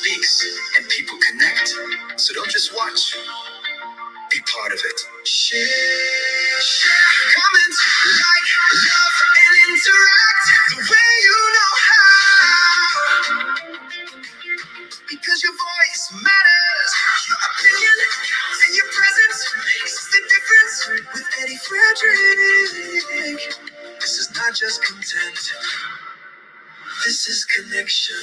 speaks and people connect. So don't just watch, be part of it. Share, comment, like, love, and interact the way you know how. Because your voice matters, your opinion and your presence makes the difference. With Eddie Frederick, this is not just content, this is connection.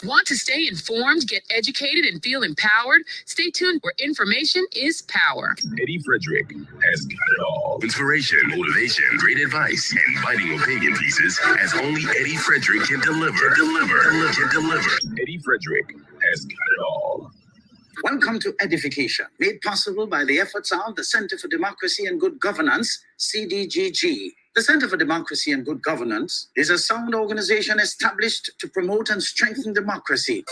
Want to stay informed, get educated, and feel empowered? Stay tuned where information is power. Eddie Frederick has got it all. Inspiration, motivation, great advice, and biting opinion pieces as only Eddie Frederick can deliver. Eddie Frederick has got it all. Welcome to Edification, made possible by the efforts of the Center for Democracy and Good Governance, CDGG. The Center for Democracy and Good Governance is a sound organization established to promote and strengthen democracy.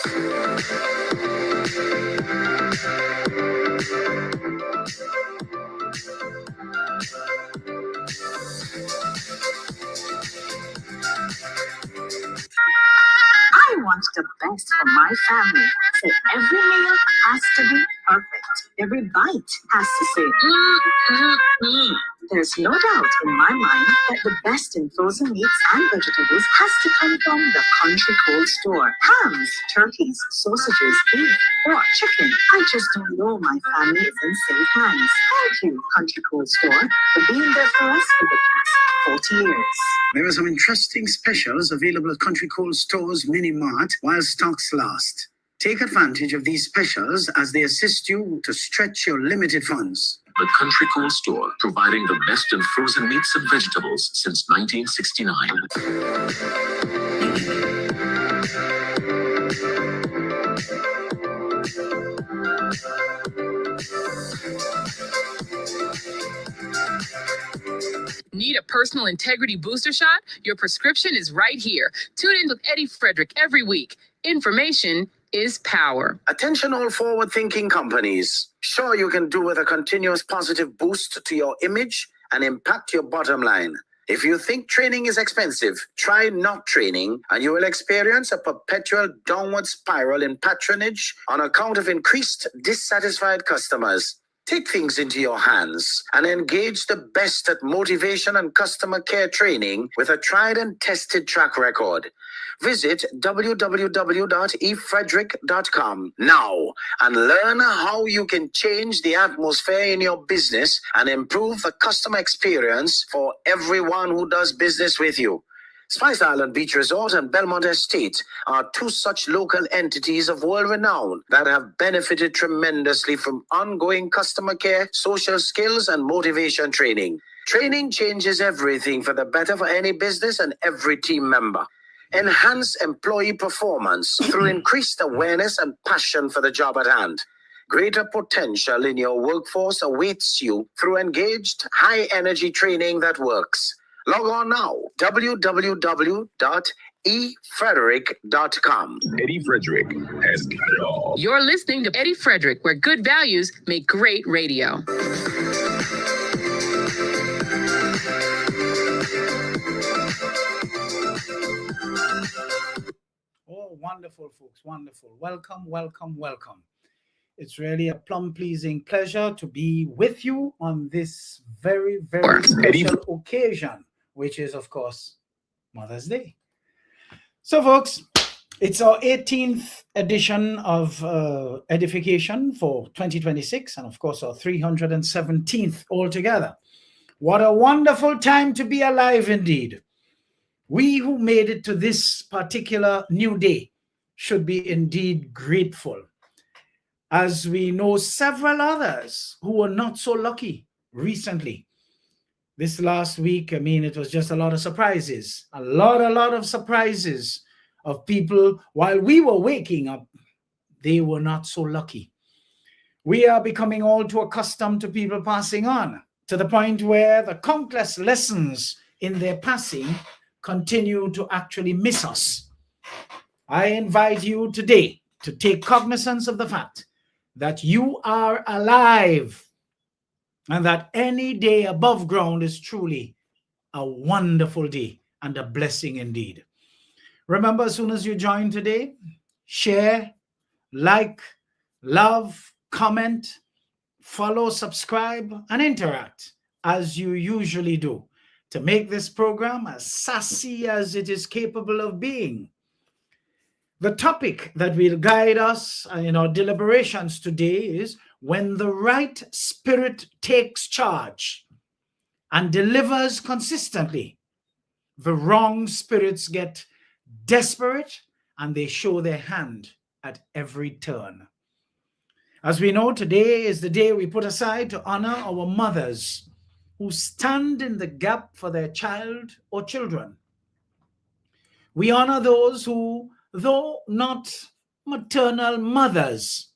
I want the best for my family, so every meal has to be perfect. Every bite has to say, There's no doubt in my mind that the best in frozen meats and vegetables has to come from the Country Cold Store. Hams, turkeys, sausages, beef, pork, chicken. I just don't know my family is in safe hands. Thank you, Country Cold Store, for being there for us for the past 40 years. There are some interesting specials available at Country Cold Store's Mini Mart while stocks last. Take advantage of these specials as they assist you to stretch your limited funds. The Country Cold Store, providing the best in frozen meats and vegetables since 1969. Need a personal integrity booster shot? Your prescription is right here. Tune in with Eddie Frederick every week. Information is power. Attention all forward-thinking companies. Sure, you can do with a continuous positive boost to your image and impact your bottom line. If you think training is expensive, try not training and you will experience a perpetual downward spiral in patronage on account of increased dissatisfied customers. Take things into your hands and engage the best at motivation and customer care training with a tried and tested track record. Visit www.efrederick.com now and learn how you can change the atmosphere in your business and improve the customer experience for everyone who does business with you. Spice Island Beach Resort and Belmont Estate are two such local entities of world renown that have benefited tremendously from ongoing customer care, social skills, and motivation training. Training changes everything for the better for any business and every team member. Enhance employee performance through increased awareness and passion for the job at hand. Greater potential in your workforce awaits you through engaged, high-energy training that works. Log on now, www.efrederick.com. Eddie Frederick has got it all. You're listening to Eddie Frederick, where good values make great radio. Oh, wonderful, folks. Wonderful. Welcome, welcome, welcome. It's really a plum-pleasing pleasure to be with you on this very, very special occasion, which is, of course, Mother's Day. So, folks, it's our 18th edition of Edification for 2026, and, of course, our 317th altogether. What a wonderful time to be alive, indeed. We who made it to this particular new day should be indeed grateful, as we know several others who were not so lucky recently. This last week, I mean, it was just a lot of surprises, a lot of surprises of people. While we were waking up, they were not so lucky. We are becoming all too accustomed to people passing on, to the point where the countless lessons in their passing continue to actually miss us. I invite you today to take cognizance of the fact that you are alive, and that any day above ground is truly a wonderful day and a blessing indeed. Remember, as soon as you join today, share, like, love, comment, follow, subscribe, and interact as you usually do to make this program as sassy as it is capable of being. The topic that will guide us in our deliberations today is when the right spirit takes charge and delivers consistently, the wrong spirits get desperate and they show their hand at every turn. As we know, today is the day we put aside to honor our mothers who stand in the gap for their child or children. We honor those who, though not maternal mothers,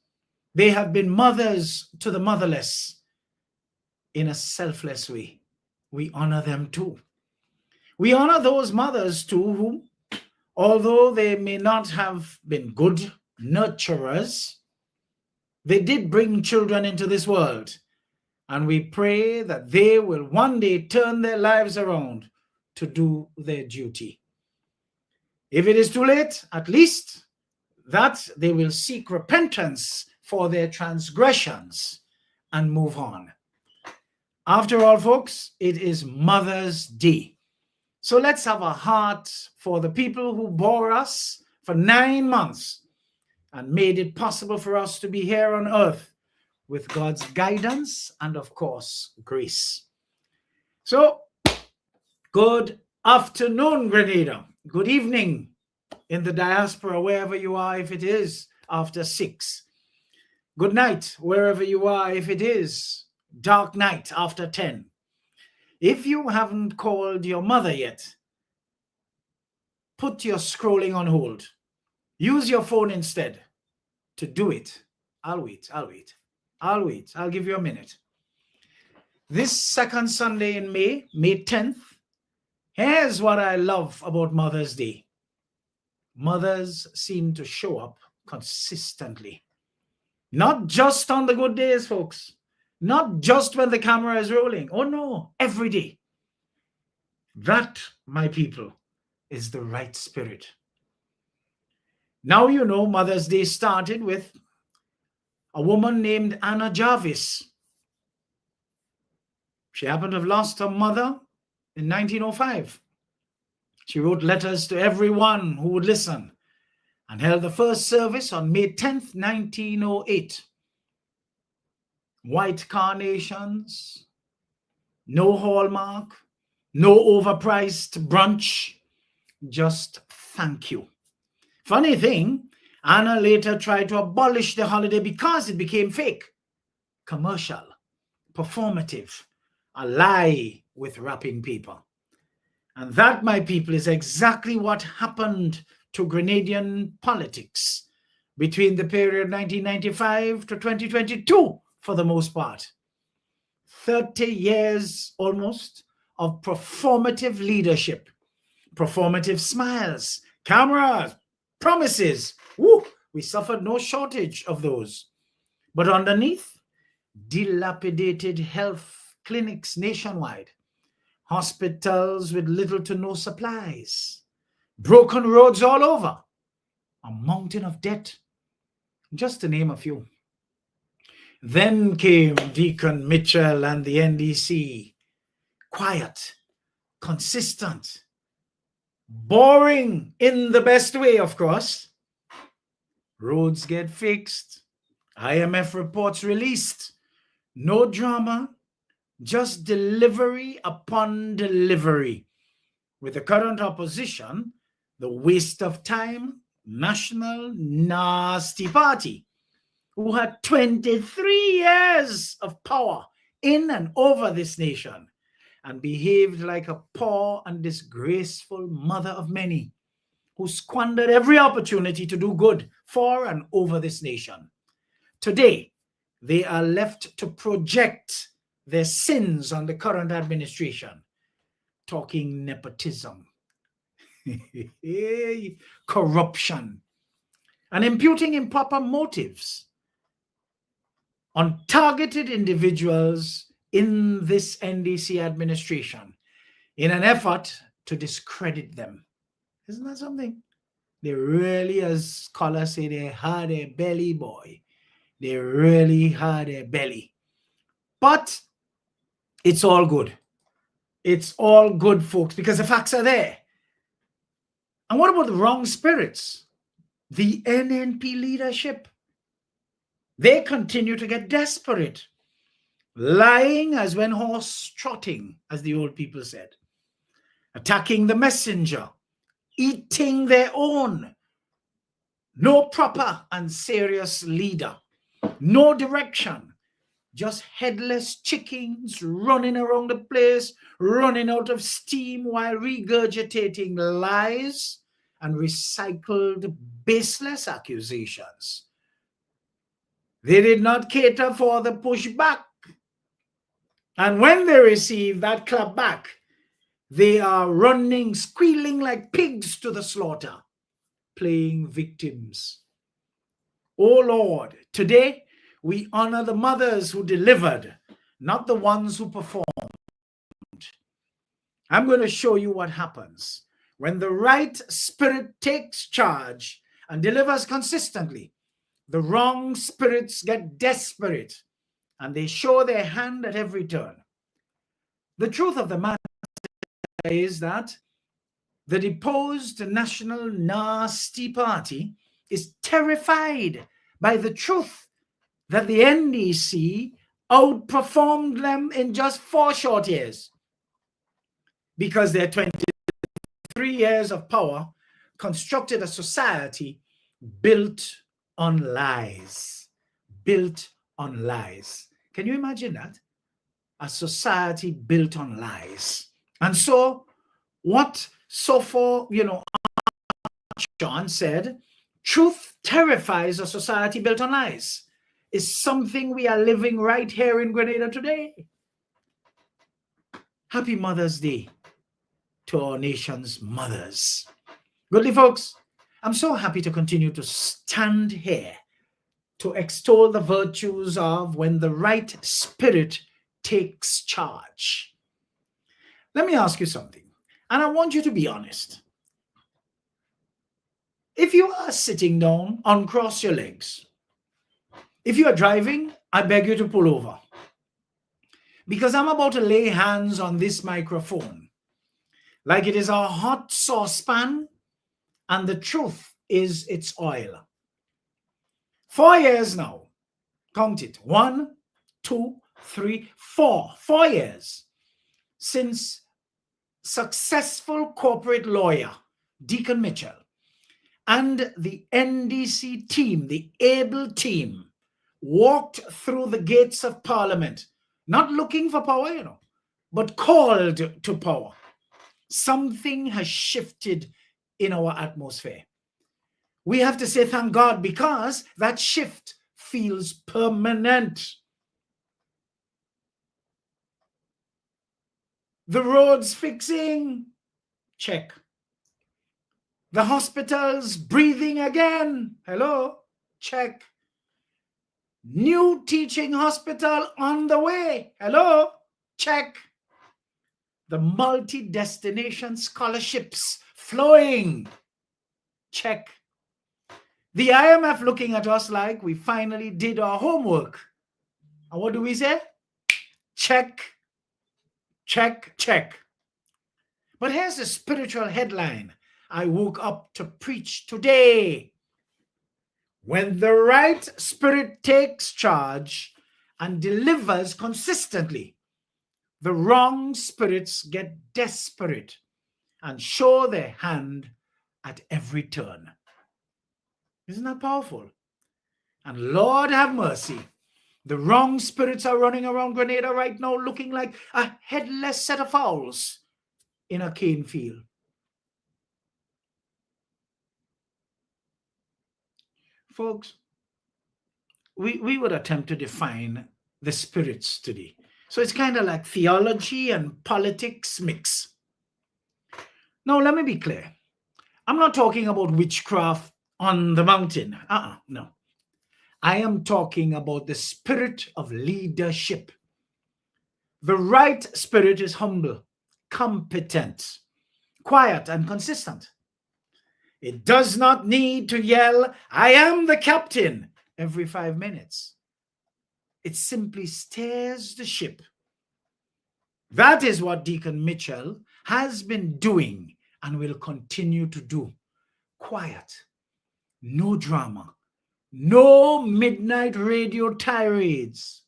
they have been mothers to the motherless in a selfless way. We honor them too. We honor those mothers too who, although they may not have been good nurturers, they did bring children into this world. And we pray that they will one day turn their lives around to do their duty. If it is too late, at least that they will seek repentance for their transgressions and move on. After all, folks, it is Mother's Day. So let's have a heart for the people who bore us for 9 months and made it possible for us to be here on earth with God's guidance and, of course, grace. So, good afternoon, Grenada. Good evening in the diaspora, wherever you are, if it is after 6. Good night, wherever you are, if it is dark night after 10. If you haven't called your mother yet, put your scrolling on hold. Use your phone instead to do it. I'll wait. I'll give you a minute. This second Sunday in May 10th, here's what I love about Mother's Day. Mothers seem to show up consistently. Not just on the good days, folks. Not just when the camera is rolling. Oh no, every day. That, my people, is the right spirit. Now you know Mother's Day started with a woman named Anna Jarvis. She happened to have lost her mother in 1905. She wrote letters to everyone who would listen and held the first service on May 10th, 1908. White carnations, no hallmark, no overpriced brunch, just thank you. Funny thing, Anna later tried to abolish the holiday because it became fake, commercial, performative, a lie with wrapping paper. And that, my people, is exactly what happened to Grenadian politics between the period 1995 to 2022, for the most part. 30 years almost of performative leadership, performative smiles, cameras, promises. Woo, we suffered no shortage of those. But underneath, dilapidated health clinics nationwide, hospitals with little to no supplies, broken roads all over, a mountain of debt, just to name a few. Then came Deacon Mitchell and the NDC. Quiet, consistent, boring in the best way, of course. Roads get fixed, IMF reports released, no drama, just delivery upon delivery. With the current opposition, the waste of time, National Nasty Party, who had 23 years of power in and over this nation, and behaved like a poor and disgraceful mother of many, who squandered every opportunity to do good for and over this nation. Today, they are left to project their sins on the current administration, talking nepotism, corruption, and imputing improper motives on targeted individuals in this NDC administration in an effort to discredit them. Isn't that something? They really, as scholars say, they had a belly, boy. They really had a belly. But it's all good. It's all good, folks, because the facts are there. And what about the wrong spirits? The NNP leadership. They continue to get desperate, lying as when horse trotting, as the old people said, attacking the messenger, eating their own. No proper and serious leader, no direction, just headless chickens running around the place, running out of steam while regurgitating lies and recycled baseless accusations. They did not cater for the pushback. And when they receive that clap back, they are running, squealing like pigs to the slaughter, playing victims. Oh Lord, today we honor the mothers who delivered, not the ones who performed. I'm going to show you what happens when the right spirit takes charge and delivers consistently. The wrong spirits get desperate and they show their hand at every turn. The truth of the matter is that the deposed National Nasty Party is terrified by the truth that the NDC outperformed them in just 4 short years, because their 23 years of power constructed a society built on lies. Built on lies. Can you imagine that? A society built on lies. And so what Sopho, John said, truth terrifies a society built on lies, is something we are living right here in Grenada today. Happy Mother's Day to our nation's mothers. Goodly folks, I'm so happy to continue to stand here to extol the virtues of when the right spirit takes charge. Let me ask you something, and I want you to be honest. If you are sitting down, uncross your legs. If you are driving, I beg you to pull over, because I'm about to lay hands on this microphone like it is a hot saucepan and the truth is its oil. 4 years now. Count it. 1, 2, 3, 4. 4 years since successful corporate lawyer Deacon Mitchell and the NDC team, the able team, walked through the gates of Parliament, not looking for power, but called to power. Something has shifted in our atmosphere. We have to say thank God, because that shift feels permanent. The roads fixing, check. The hospitals breathing again, hello, check. New teaching hospital on the way, hello, check. The multi-destination scholarships flowing, check. The IMF looking at us like we finally did our homework. And what do we say? Check, check, check. But here's the spiritual headline I woke up to preach today. When the right spirit takes charge and delivers consistently, the wrong spirits get desperate and show their hand at every turn. Isn't that powerful? And Lord have mercy, The wrong spirits are running around Grenada right now looking like a headless set of owls in a cane field. Folks, we would attempt to define the spirits today. So it's kind of like theology and politics mix. Now, let me be clear. I'm not talking about witchcraft on the mountain. No. I am talking about the spirit of leadership. The right spirit is humble, competent, quiet, and consistent. It does not need to yell, "I am the captain," every 5 minutes. It simply steers the ship. That is what Deacon Mitchell has been doing and will continue to do. Quiet, no drama, no midnight radio tirades,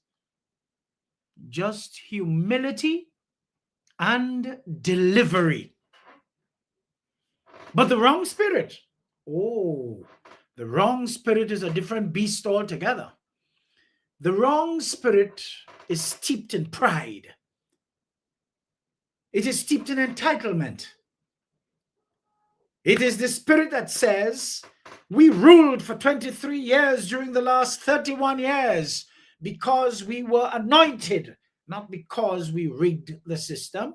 just humility and delivery. But the wrong spirit, the wrong spirit is a different beast altogether. The wrong spirit is steeped in pride. It is steeped in entitlement. It is the spirit that says, we ruled for 23 years during the last 31 years because we were anointed, not because we rigged the system.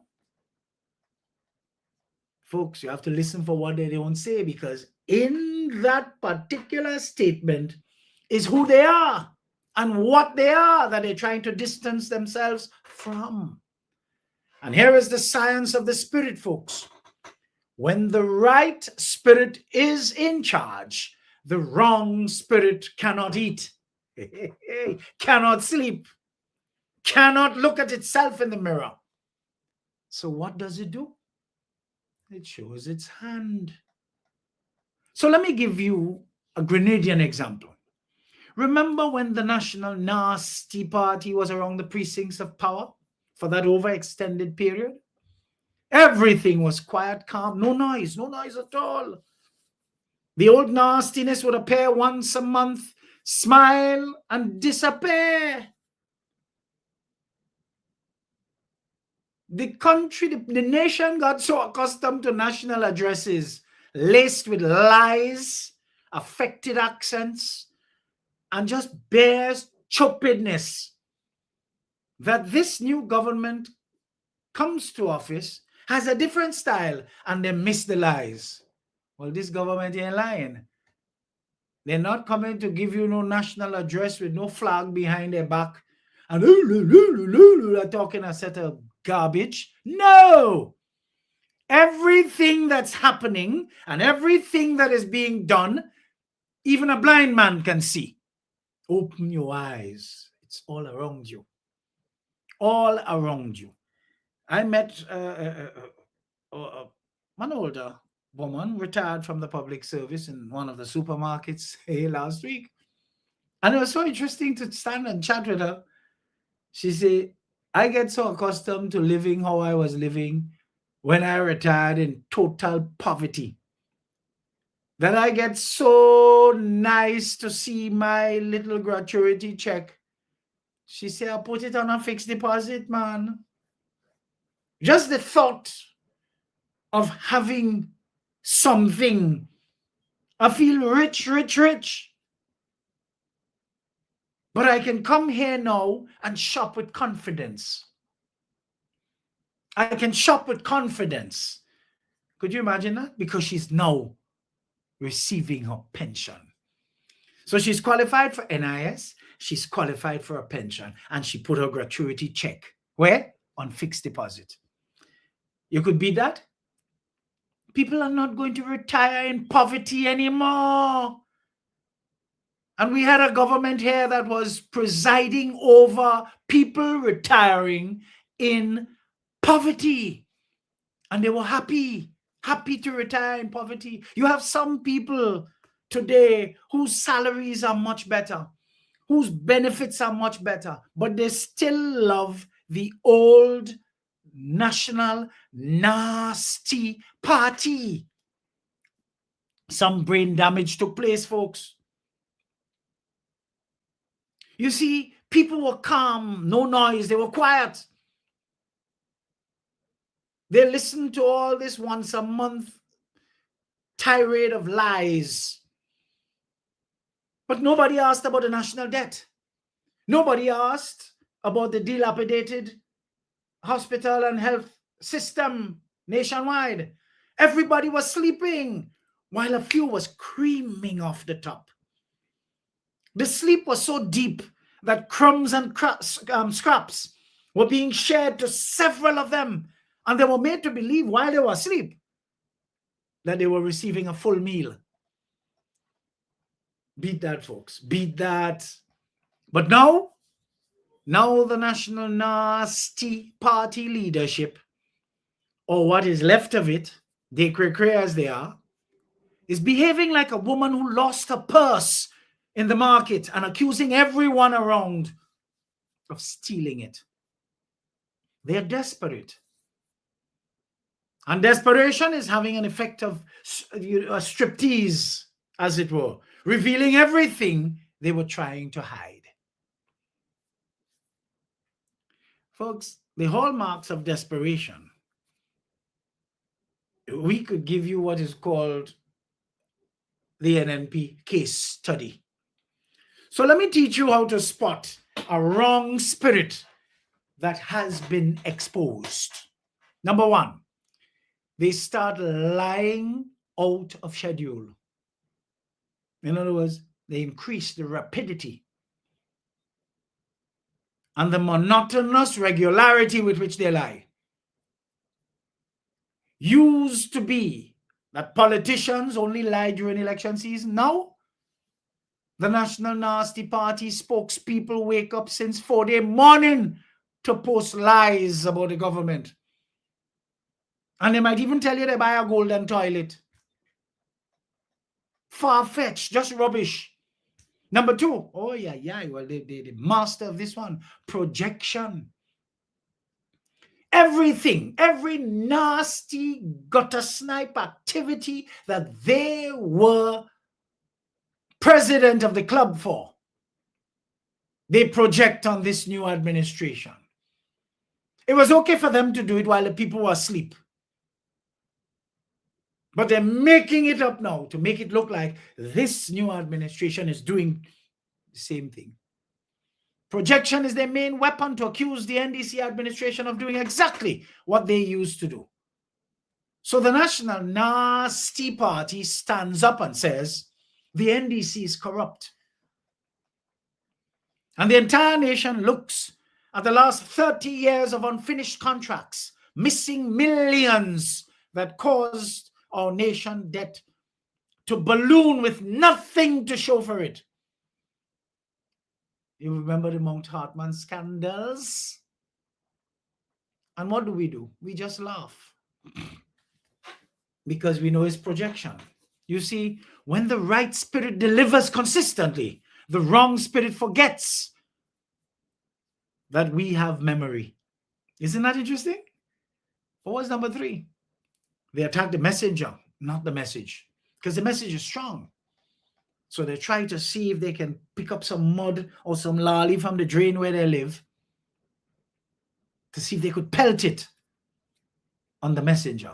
Folks, you have to listen for what they don't say, because in that particular statement is who they are and what they are that they're trying to distance themselves from. And here is the science of the spirit, folks. When the right spirit is in charge, the wrong spirit cannot eat, cannot sleep, cannot look at itself in the mirror. So what does it do? It shows its hand. So let me give you a Grenadian example. Remember when the National Nasty Party was around the precincts of power for that overextended period? Everything was quiet, calm, no noise at all. The old nastiness would appear once a month, smile, and disappear. The country, the nation got so accustomed to national addresses laced with lies, affected accents, and just bare stupidness that this new government comes to office, has a different style, and they miss the lies. Well, this government ain't lying. They're not coming to give you no national address with no flag behind their back and they're talking a set of garbage. No! Everything that's happening and everything that is being done, even a blind man can see. Open your eyes. It's all around you. All around you. I met an older woman, retired from the public service in one of the supermarkets last week. And it was so interesting to stand and chat with her. She said, I get so accustomed to living how I was living when I retired in total poverty that I get so nice to see my little gratuity check. She said, I put it on a fixed deposit, man. Just the thought of having something, I feel rich. But I can come here now and shop with confidence. I can shop with confidence. Could you imagine that? Because she's now receiving her pension. So she's qualified for NIS, she's qualified for a pension, and she put her gratuity check. Where? On fixed deposit. You could beat that? People are not going to retire in poverty anymore. And we had a government here that was presiding over people retiring in poverty. And they were happy to retire in poverty. You have some people today whose salaries are much better, whose benefits are much better, but they still love the old National Nasty Party. Some brain damage took place, folks. You see, People were calm, no noise, they were quiet. They listened to all this once a month tirade of lies. But nobody asked about the national debt. Nobody asked about the dilapidated hospital and health system nationwide. Everybody was sleeping while a few was creaming off the top. The sleep was so deep that crumbs and scraps were being shared to several of them, and they were made to believe while they were asleep that they were receiving a full meal. Beat that, folks. Beat that. But now the National Nasty Party leadership, or what is left of it, they cray as they are, is behaving like a woman who lost her purse in the market and accusing everyone around of stealing it. They are desperate. And desperation is having an effect of a striptease, as it were, revealing everything they were trying to hide. Folks, the hallmarks of desperation, we could give you what is called the NNP case study. So let me teach you how to spot a wrong spirit that has been exposed. Number one, they start lying out of schedule. In other words, they increase the rapidity and the monotonous regularity with which they lie. Used to be that politicians only lie during election season. Now, the National Nasty Party spokespeople wake up since 4 morning to post lies about the government. And they might even tell you they buy a golden toilet. Far-fetched, just rubbish. Number two, well, the master of this one, projection. Everything, every nasty gutter snipe activity that they were president of the club for, they project on this new administration. It was okay for them to do it while the people were asleep. But they're making it up now to make it look like this new administration is doing the same thing. Projection is their main weapon to accuse the NDC administration of doing exactly what they used to do. So the National Nasty Party stands up and says the NDC is corrupt. And the entire nation looks at the last 30 years of unfinished contracts, missing millions that caused our nation debt to balloon with nothing to show for it. You remember the Mount Hartman scandals? And what do? We just laugh because we know it's projection. You see, when the right spirit delivers consistently, the wrong spirit forgets that we have memory. Isn't that interesting? What was number three? They attack the messenger, not the message, because the message is strong. So they try to see if they can pick up some mud or some lolly from the drain where they live to see if they could pelt it on the messenger.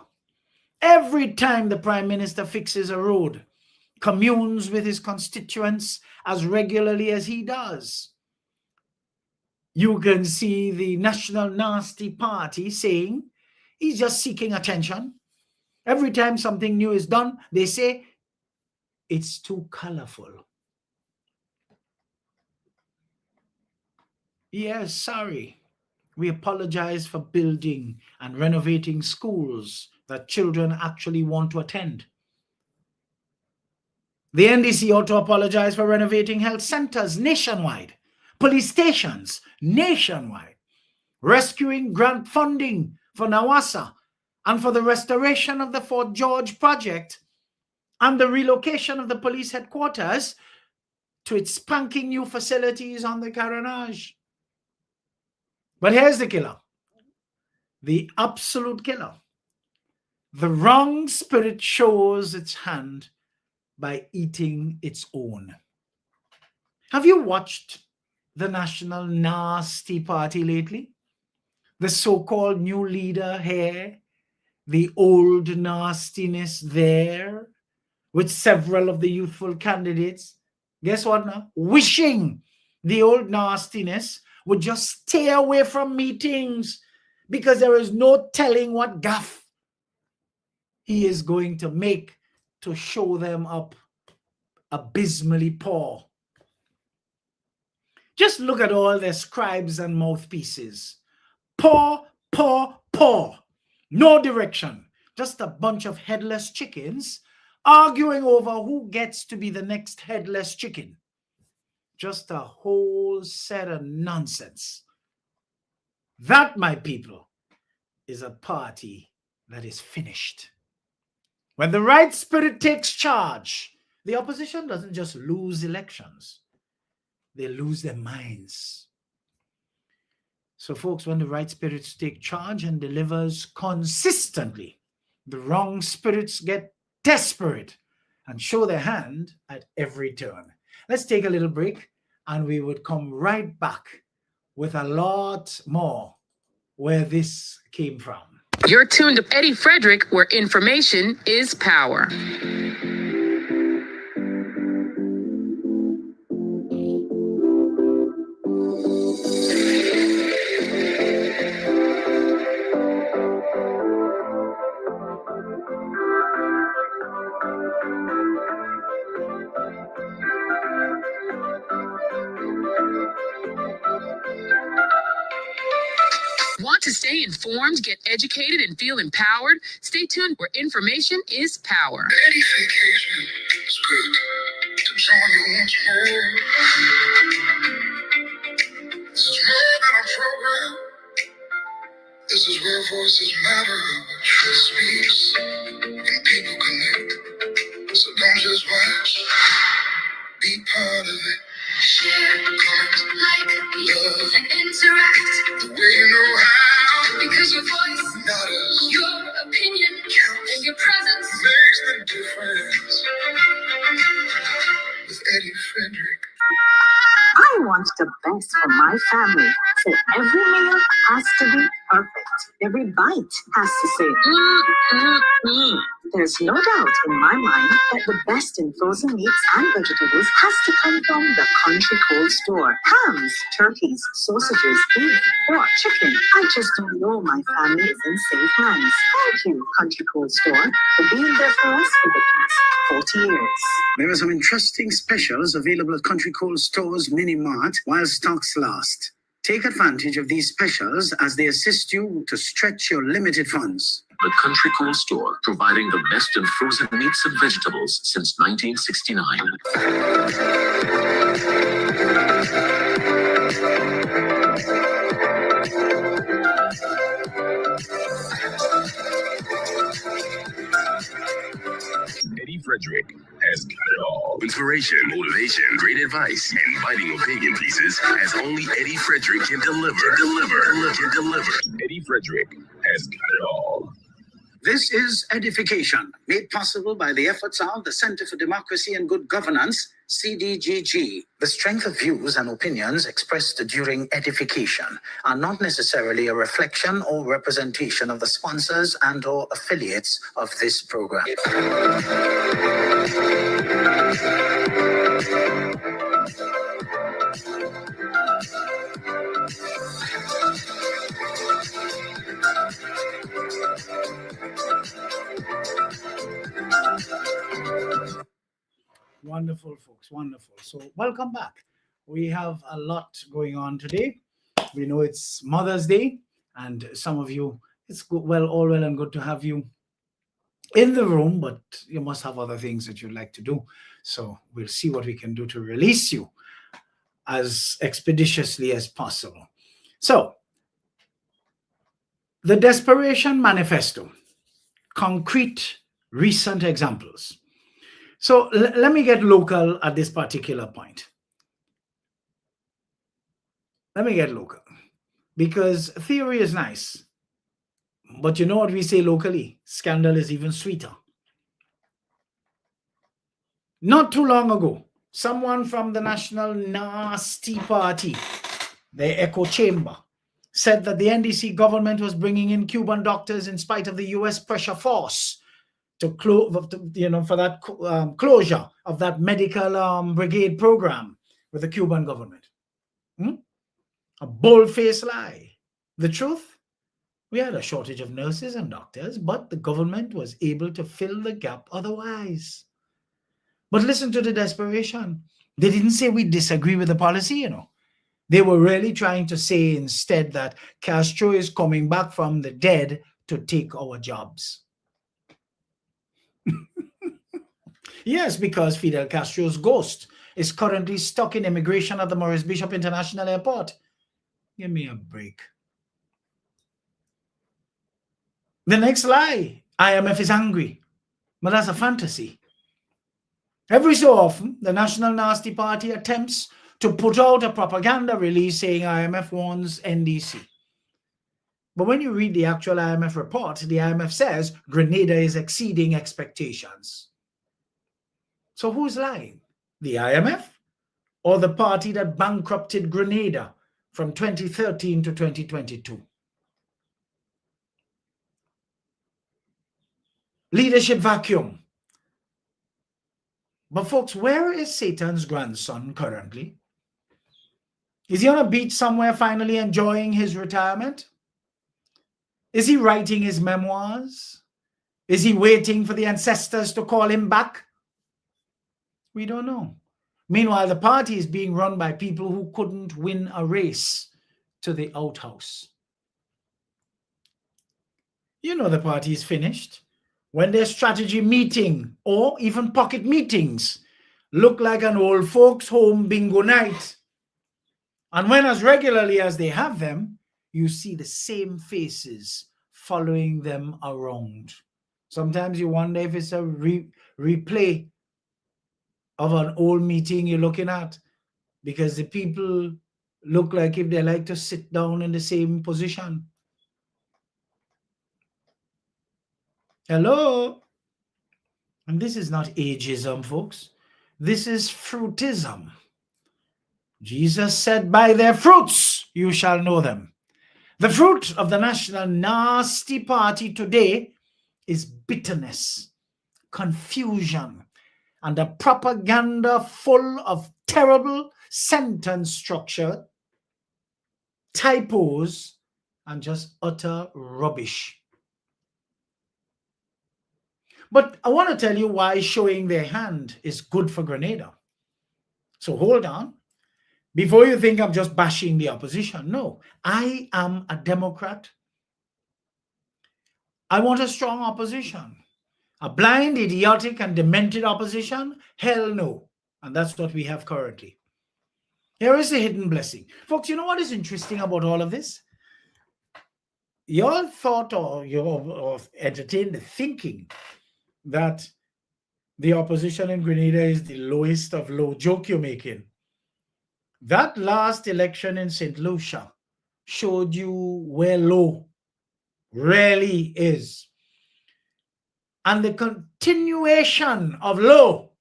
Every time the Prime Minister fixes a road, communes with his constituents as regularly as he does, you can see the National Nasty Party saying he's just seeking attention. Every time something new is done, they say it's too colorful. Yes, sorry. We apologize for building and renovating schools that children actually want to attend. The NDC ought to apologize for renovating health centers nationwide, police stations nationwide, rescuing grant funding for Nawasa, and for the restoration of the Fort George project and the relocation of the police headquarters to its spanking new facilities on the Carenage. But here's the killer, the absolute killer. The wrong spirit shows its hand by eating its own. Have you watched the National Nasty Party lately? The so-called new leader here, the old nastiness there, with several of the youthful candidates. Guess what now? Wishing the old nastiness would just stay away from meetings because there is no telling what guff he is going to make to show them up abysmally poor. Just look at all their scribes and mouthpieces. Poor, poor, poor. No direction. Just a bunch of headless chickens arguing over who gets to be the next headless chicken. Just a whole set of nonsense. That, my people, is a party that is finished. When the right spirit takes charge, the opposition doesn't just lose elections. They lose their minds. So, folks, when the right spirits take charge and delivers consistently, the wrong spirits get desperate and show their hand at every turn. Let's take a little break and we would come right back with a lot more where this came from. You're tuned to Eddie Frederick, where information is power. Want to stay informed, get educated, and feel empowered? Stay tuned where information is power. EDDIE-FICATIon is good to join you once more. This is more than a program. This is where voices matter, where truth speaks, and people connect. So don't just watch, be part of it. Share, comment, like, love, and interact the way you know how. Because your voice matters, your opinion counts, and your presence makes the difference. With Eddie Frederick. I want the best for my family, so every meal has to be perfect. Every bite has to say, There's no doubt in my mind that the best in frozen meats and vegetables has to come from the Country Cold Store. Hams, turkeys, sausages, beef, pork, chicken. I just don't know my family is in safe hands. Thank you, Country Cold Store, for being there for us for the past 40 years. There are some interesting specials available at Country Cold Store's Mini Mart while stocks last. Take advantage of these specials as they assist you to stretch your limited funds. The Country Cold Store, providing the best in frozen meats and vegetables since 1969. Eddie Frederick has got it all. Inspiration, motivation, great advice, and biting opinion pieces as only Eddie Frederick can deliver. Eddie Frederick has got it all. This is EDDIE-FICATION, made possible by the efforts of the Center for Democracy and Good Governance, CDGG. The strength of views and opinions expressed during EDDIE-FICATION are not necessarily a reflection or representation of the sponsors and or affiliates of this program. Wonderful, folks, wonderful. So welcome back. We have a lot going on today. We know it's Mother's Day, and some of you, it's good, all well and good to have you in the room, but you must have other things that you'd like to do. So we'll see what we can do to release you as expeditiously as possible. So the Desperation Manifesto, concrete recent examples. So let me get local at this particular point. Let me get local, because theory is nice, but you know what we say locally? Scandal is even sweeter. Not too long ago, someone from the National Nasty Party, the echo chamber, said that the NDC government was bringing in Cuban doctors in spite of the US pressure force to close, for that closure of that medical brigade program with the Cuban government. A bold-faced lie. The truth? We had a shortage of nurses and doctors, but the government was able to fill the gap otherwise. But listen to the desperation. They didn't say we disagree with the policy, They were really trying to say instead that Castro is coming back from the dead to take our jobs. Yes, because Fidel Castro's ghost is currently stuck in immigration at the Maurice Bishop International Airport. Give me a break. The next lie, IMF is angry. But that's a fantasy. Every so often, the National Nasty Party attempts to put out a propaganda release saying IMF warns NDC. But when you read the actual IMF report, the IMF says Grenada is exceeding expectations. So who's lying? The IMF or the party that bankrupted Grenada from 2013 to 2022? Leadership vacuum. But folks, where is Satan's grandson currently? Is he on a beach somewhere finally enjoying his retirement? Is he writing his memoirs? Is he waiting for the ancestors to call him back? We don't know. Meanwhile, the party is being run by people who couldn't win a race to the outhouse. The party is finished when their strategy meeting or even pocket meetings look like an old folks home bingo night. And when as regularly as they have them, you see the same faces following them around. Sometimes you wonder if it's a replay of an old meeting you're looking at, because the people look like if they like to sit down in the same position. Hello? And this is not ageism, folks. This is fruitism. Jesus said, by their fruits you shall know them. The fruit of the National Nasty Party today is bitterness, confusion, and a propaganda full of terrible sentence structure, typos, and just utter rubbish. But I want to tell you why showing their hand is good for Grenada. So hold on. Before you think I'm just bashing the opposition, no. I am a Democrat. I want a strong opposition. A blind, idiotic, and demented opposition? Hell no. And that's what we have currently. Here is the hidden blessing. Folks, you know what is interesting about all of this? You all thought or you entertained the thinking that the opposition in Grenada is the lowest of low. Joke you're making. That last election in St. Lucia showed you where low really is. And the continuation of low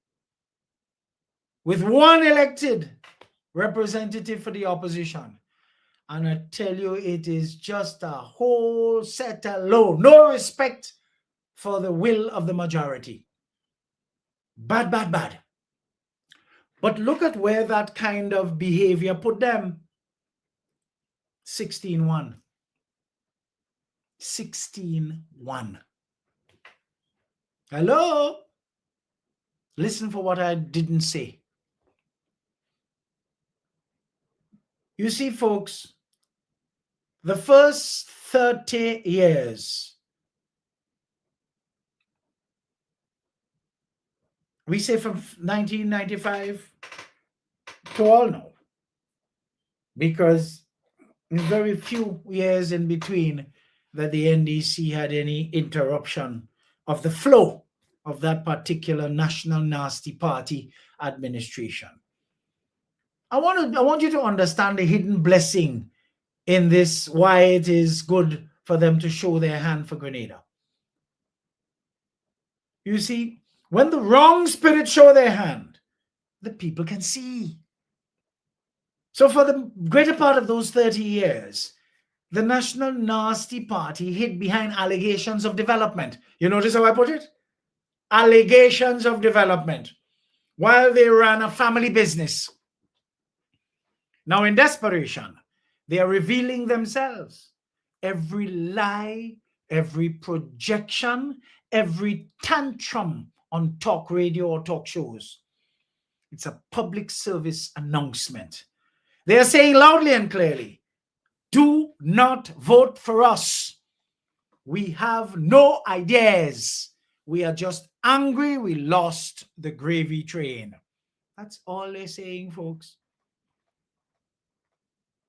with one elected representative for the opposition. And I tell you, it is just a whole set of low. No respect for the will of the majority. Bad, bad, bad. But look at where that kind of behavior put them. 16-1. 16-1. Hello? Listen for what I didn't say. You see, folks, the first 30 years, we say from 1995 to all now, because in very few years in between that the NDC had any interruption of the flow of that particular National Nasty Party administration. I want you to understand the hidden blessing in this, why it is good for them to show their hand for Grenada. You see, when the wrong spirit show their hand, the people can see. So for the greater part of those 30 years, the National Nasty Party hid behind allegations of development. You notice how I put it? Allegations of development, while they ran a family business. Now, in desperation, they are revealing themselves. Every lie, every projection, every tantrum on talk radio or talk shows, it's a public service announcement. They are saying loudly and clearly, do not vote for us. We have no ideas. We are just angry we lost the gravy train. That's all they're saying, folks.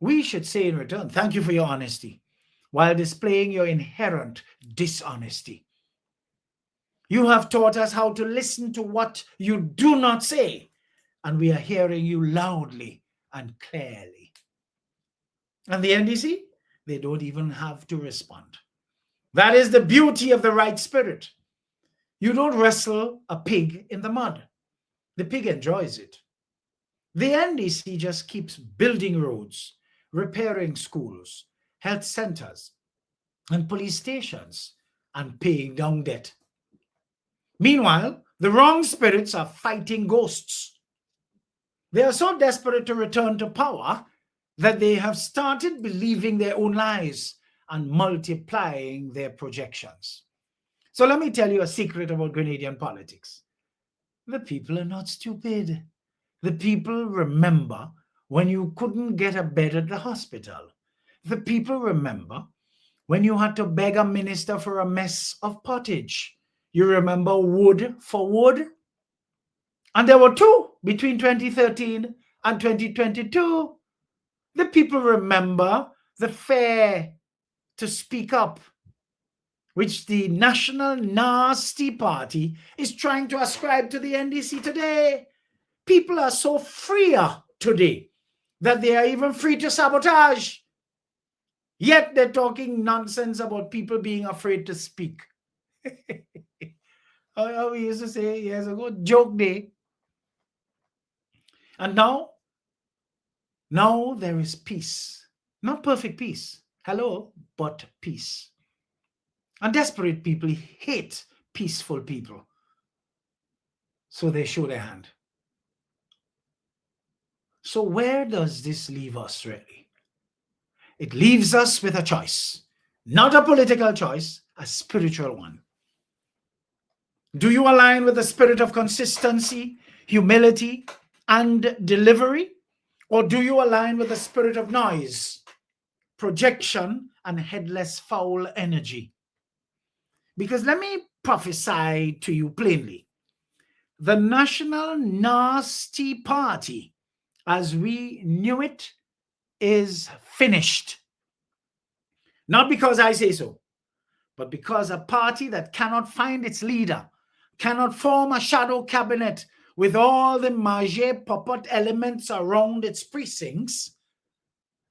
We should say in return, thank you for your honesty, while displaying your inherent dishonesty. You have taught us how to listen to what you do not say, and we are hearing you loudly and clearly. And the NDC, they don't even have to respond. That is the beauty of the right spirit. You don't wrestle a pig in the mud. The pig enjoys it. The NDC just keeps building roads, repairing schools, health centers, and police stations, and paying down debt. Meanwhile, the wrong spirits are fighting ghosts. They are so desperate to return to power that they have started believing their own lies and multiplying their projections. So let me tell you a secret about Grenadian politics. The people are not stupid. The people remember when you couldn't get a bed at the hospital. The people remember when you had to beg a minister for a mess of pottage. You remember wood for wood? And there were two between 2013 and 2022. The people remember the fair to speak up, which the National Nasty Party is trying to ascribe to the NDC today. People are so freer today that they are even free to sabotage. Yet they're talking nonsense about people being afraid to speak. How we used to say years ago, joke day. And now there is peace. Not perfect peace. Hello, but peace. And desperate people hate peaceful people. So they show their hand. So where does this leave us really? It leaves us with a choice. Not a political choice, a spiritual one. Do you align with the spirit of consistency, humility, and delivery? Or do you align with the spirit of noise, projection, and headless foul energy? Because let me prophesy to you plainly. The National Nasty Party, as we knew it, is finished. Not because I say so, but because a party that cannot find its leader, cannot form a shadow cabinet with all the magie puppet elements around its precincts,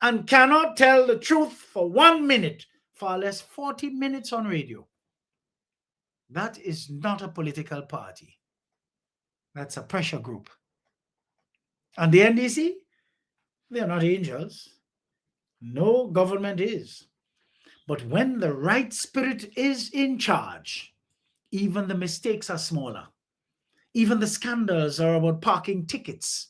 and cannot tell the truth for 1 minute, far less 40 minutes on radio. That is not a political party. That's a pressure group. And the NDC, they are not angels. No government is. But when the right spirit is in charge, even the mistakes are smaller. Even the scandals are about parking tickets,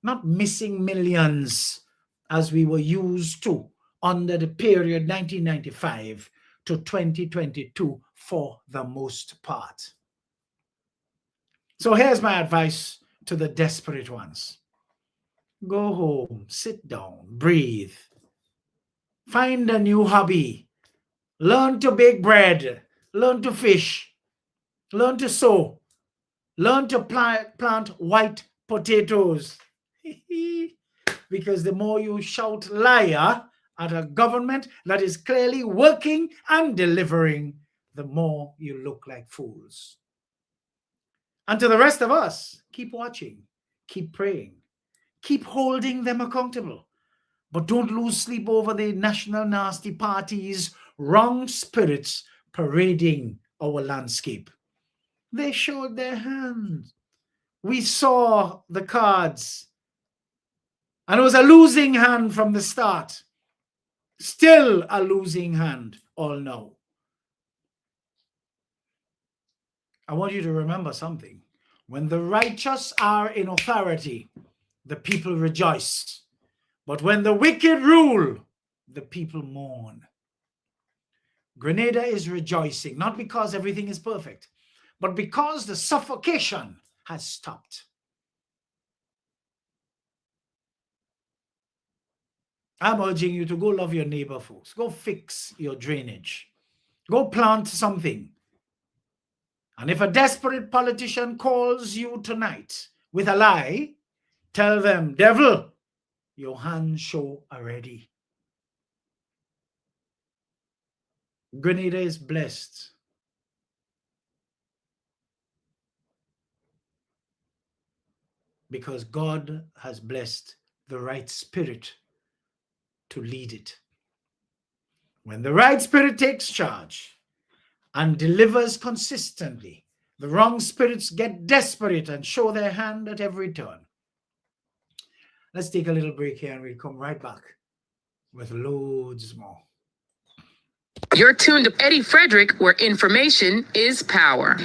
not missing millions as we were used to under the period 1995 to 2022 for the most part. So here's my advice to the desperate ones. Go home, sit down, breathe. Find a new hobby. Learn to bake bread. Learn to fish. Learn to sew. Learn to plant white potatoes. Because the more you shout liar at a government that is clearly working and delivering, the more you look like fools. And to the rest of us, keep watching, keep praying, keep holding them accountable. But don't lose sleep over the National Nasty Party's wrong spirits parading our landscape. They showed their hands. we saw the cards, and it was a losing hand from the start. Still a losing hand all now. I want you to remember something. When the righteous are in authority, the people rejoice. But when the wicked rule, the people mourn. Grenada is rejoicing, not because everything is perfect, but because the suffocation has stopped. I'm urging you to go love your neighbor, folks. Go fix your drainage. Go plant something. And if a desperate politician calls you tonight with a lie, tell them, devil, your hands show already. Grenada is blessed. Because God has blessed the right spirit to lead it. When the right spirit takes charge and delivers consistently, the wrong spirits get desperate and show their hand at every turn. Let's take a little break here and we'll come right back with loads more. You're tuned to Eddie Frederick, where information is power.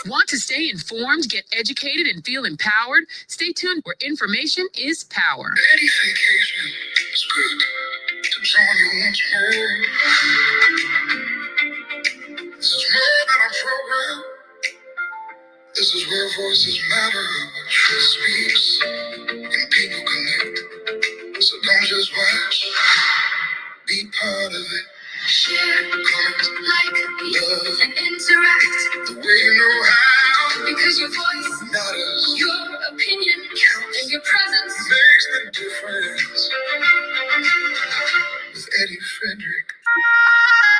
Want to stay informed, get educated, and feel empowered? Stay tuned, where information is power. EDDIE-FICATION is good to join you once more. This is more than a program. This is where voices matter, where truth speaks, and people connect. So don't just watch, be part of it. Share, comment, like, love, and interact the way you know how. Because your voice matters, your opinion counts, and your presence makes the difference. With Eddie Frederick.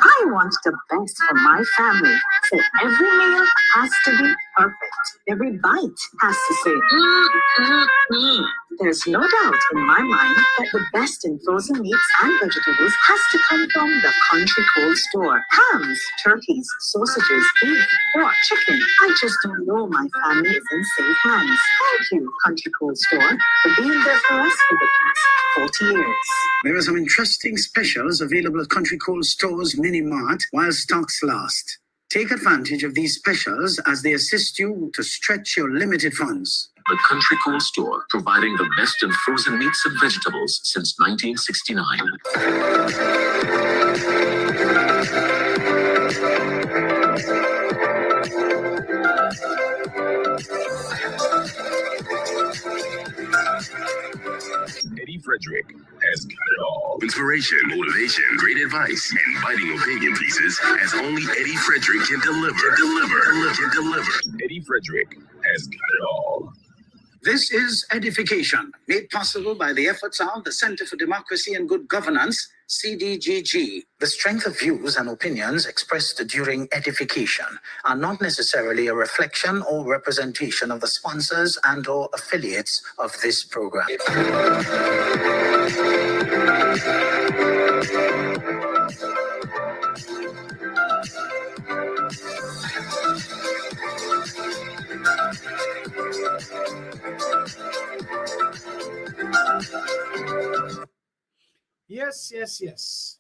I want the best for my family, so every meal has to be perfect. Every bite has to say, There's no doubt in my mind that the best in frozen meats and vegetables has to come from the Country Cold Store. Hams, turkeys, sausages, beef, pork, chicken. I just don't know my family is in safe hands. Thank you, Country Cold Store, for being there for us for the past 40 years. There are some interesting specials available at Country Cold Store's Mini Mart while stocks last. Take advantage of these specials as they assist you to stretch your limited funds. The Country Cold Store, providing the best in frozen meats and vegetables since 1969. Eddie Frederick has got it all. Inspiration, motivation, great advice, and biting opinion pieces as only Eddie Frederick can deliver. Eddie Frederick has got it all. This is EDDIE-FICATION, made possible by the efforts of the Center for Democracy and Good Governance, CDGG. The strength of views and opinions expressed during EDDIE-FICATION are not necessarily a reflection or representation of the sponsors and or affiliates of this program. Yes.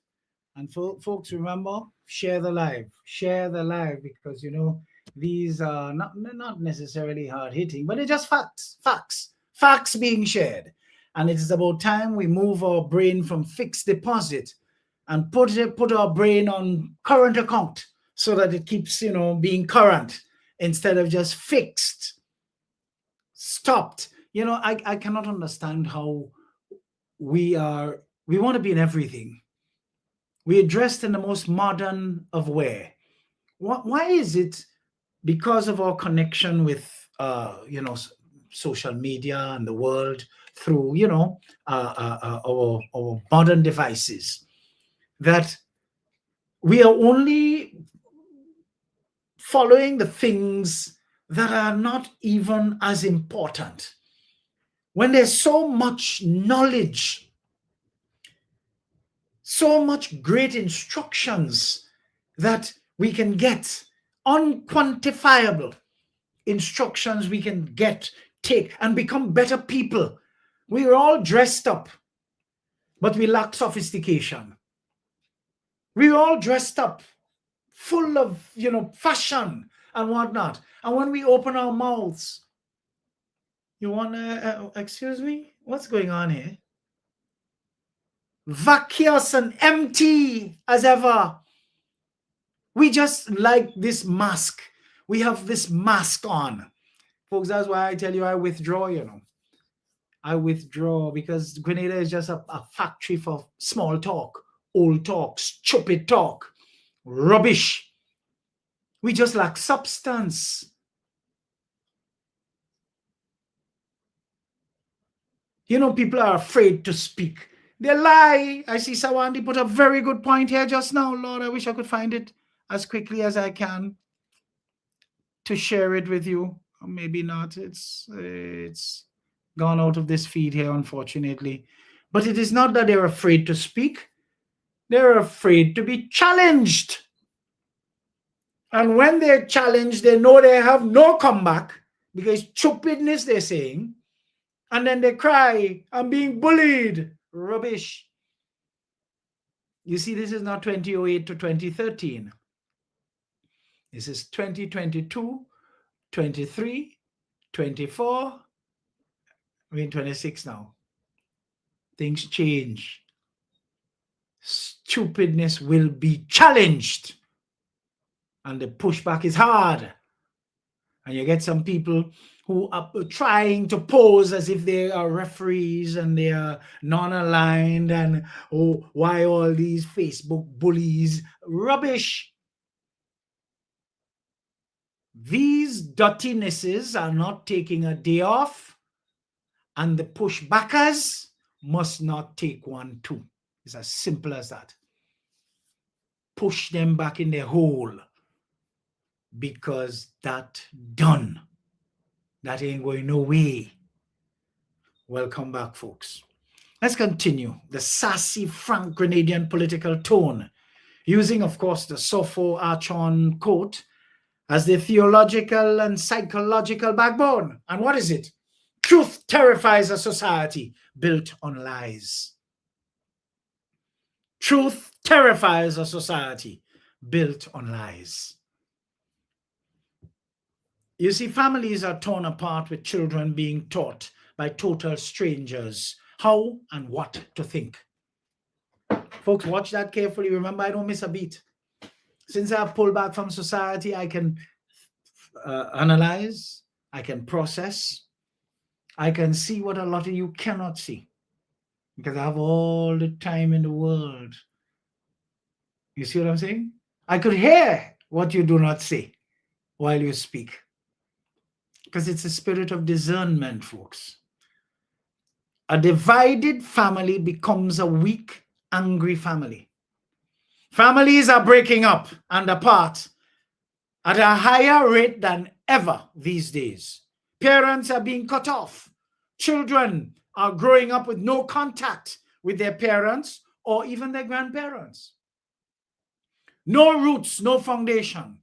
And folks, remember, share the live, because you know these are not necessarily hard hitting, but they're just facts being shared. And it is about time we move our brain from fixed deposit and put our brain on current account so that it keeps, you know, being current instead of just fixed, stopped. You know, I cannot understand how we want to be in everything. We are dressed in the most modern of wear. Why is it? Because of our connection with, social media and the world through, our modern devices. that we are only following the things that are not even as important. When there's so much knowledge, so much great instructions that we can get, unquantifiable instructions we can get, take, and become better people. We are all dressed up, but we lack sophistication. We're all dressed up, full of, fashion and whatnot. And when we open our mouths, you want to, excuse me? What's going on here? Vacuous and empty as ever. We just like this mask. We have this mask on. Folks, that's why I tell you I withdraw, I withdraw, because Grenada is just a factory for small talk, old talk, stupid talk, rubbish. We just lack substance. People are afraid to speak. They lie. I see Sawandi put a very good point here just now. Lord, I wish I could find it as quickly as I can to share it with you. Or maybe not. It's gone out of this feed here, unfortunately. But it is not that they're afraid to speak. They're afraid to be challenged. And when they're challenged, they know they have no comeback because stupidness they're saying. And then they cry, I'm being bullied. Rubbish. You see, this is not 2008 to 2013. This is 2022, 23, 24. We're in 26 now. Things change. Stupidness will be challenged. And the pushback is hard. And you get some people who are trying to pose as if they are referees and they are non-aligned and, oh, why all these Facebook bullies? Rubbish. These dirtinesses are not taking a day off, and the pushbackers must not take one too. It's as simple as that. Push them back in their hole, because that done. That ain't going no way. Welcome back, folks. Let's continue. The sassy, frank Grenadian political tone, using, of course, the Sopho Archon quote as the theological and psychological backbone. And what is it? Truth terrifies a society built on lies. Truth terrifies a society built on lies. You see, families are torn apart with children being taught by total strangers how and what to think. Folks, watch that carefully. Remember, I don't miss a beat. Since I've pulled back from society, I can analyze, I can process, I can see what a lot of you cannot see, because I have all the time in the world. You see what I'm saying? I could hear what you do not say while you speak. Because it's a spirit of discernment, folks. A divided family becomes a weak, angry family. Families are breaking up and apart at a higher rate than ever these days. Parents are being cut off. Children are growing up with no contact with their parents or even their grandparents. No roots, no foundation.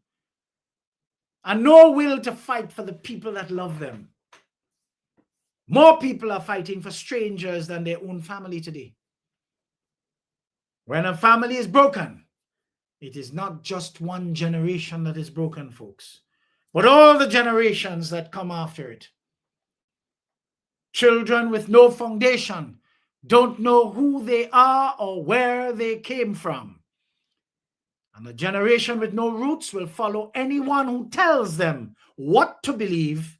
And no will to fight for the people that love them. More people are fighting for strangers than their own family today. When a family is broken, it is not just one generation that is broken, folks, but all the generations that come after it. Children with no foundation don't know who they are or where they came from. And a generation with no roots will follow anyone who tells them what to believe,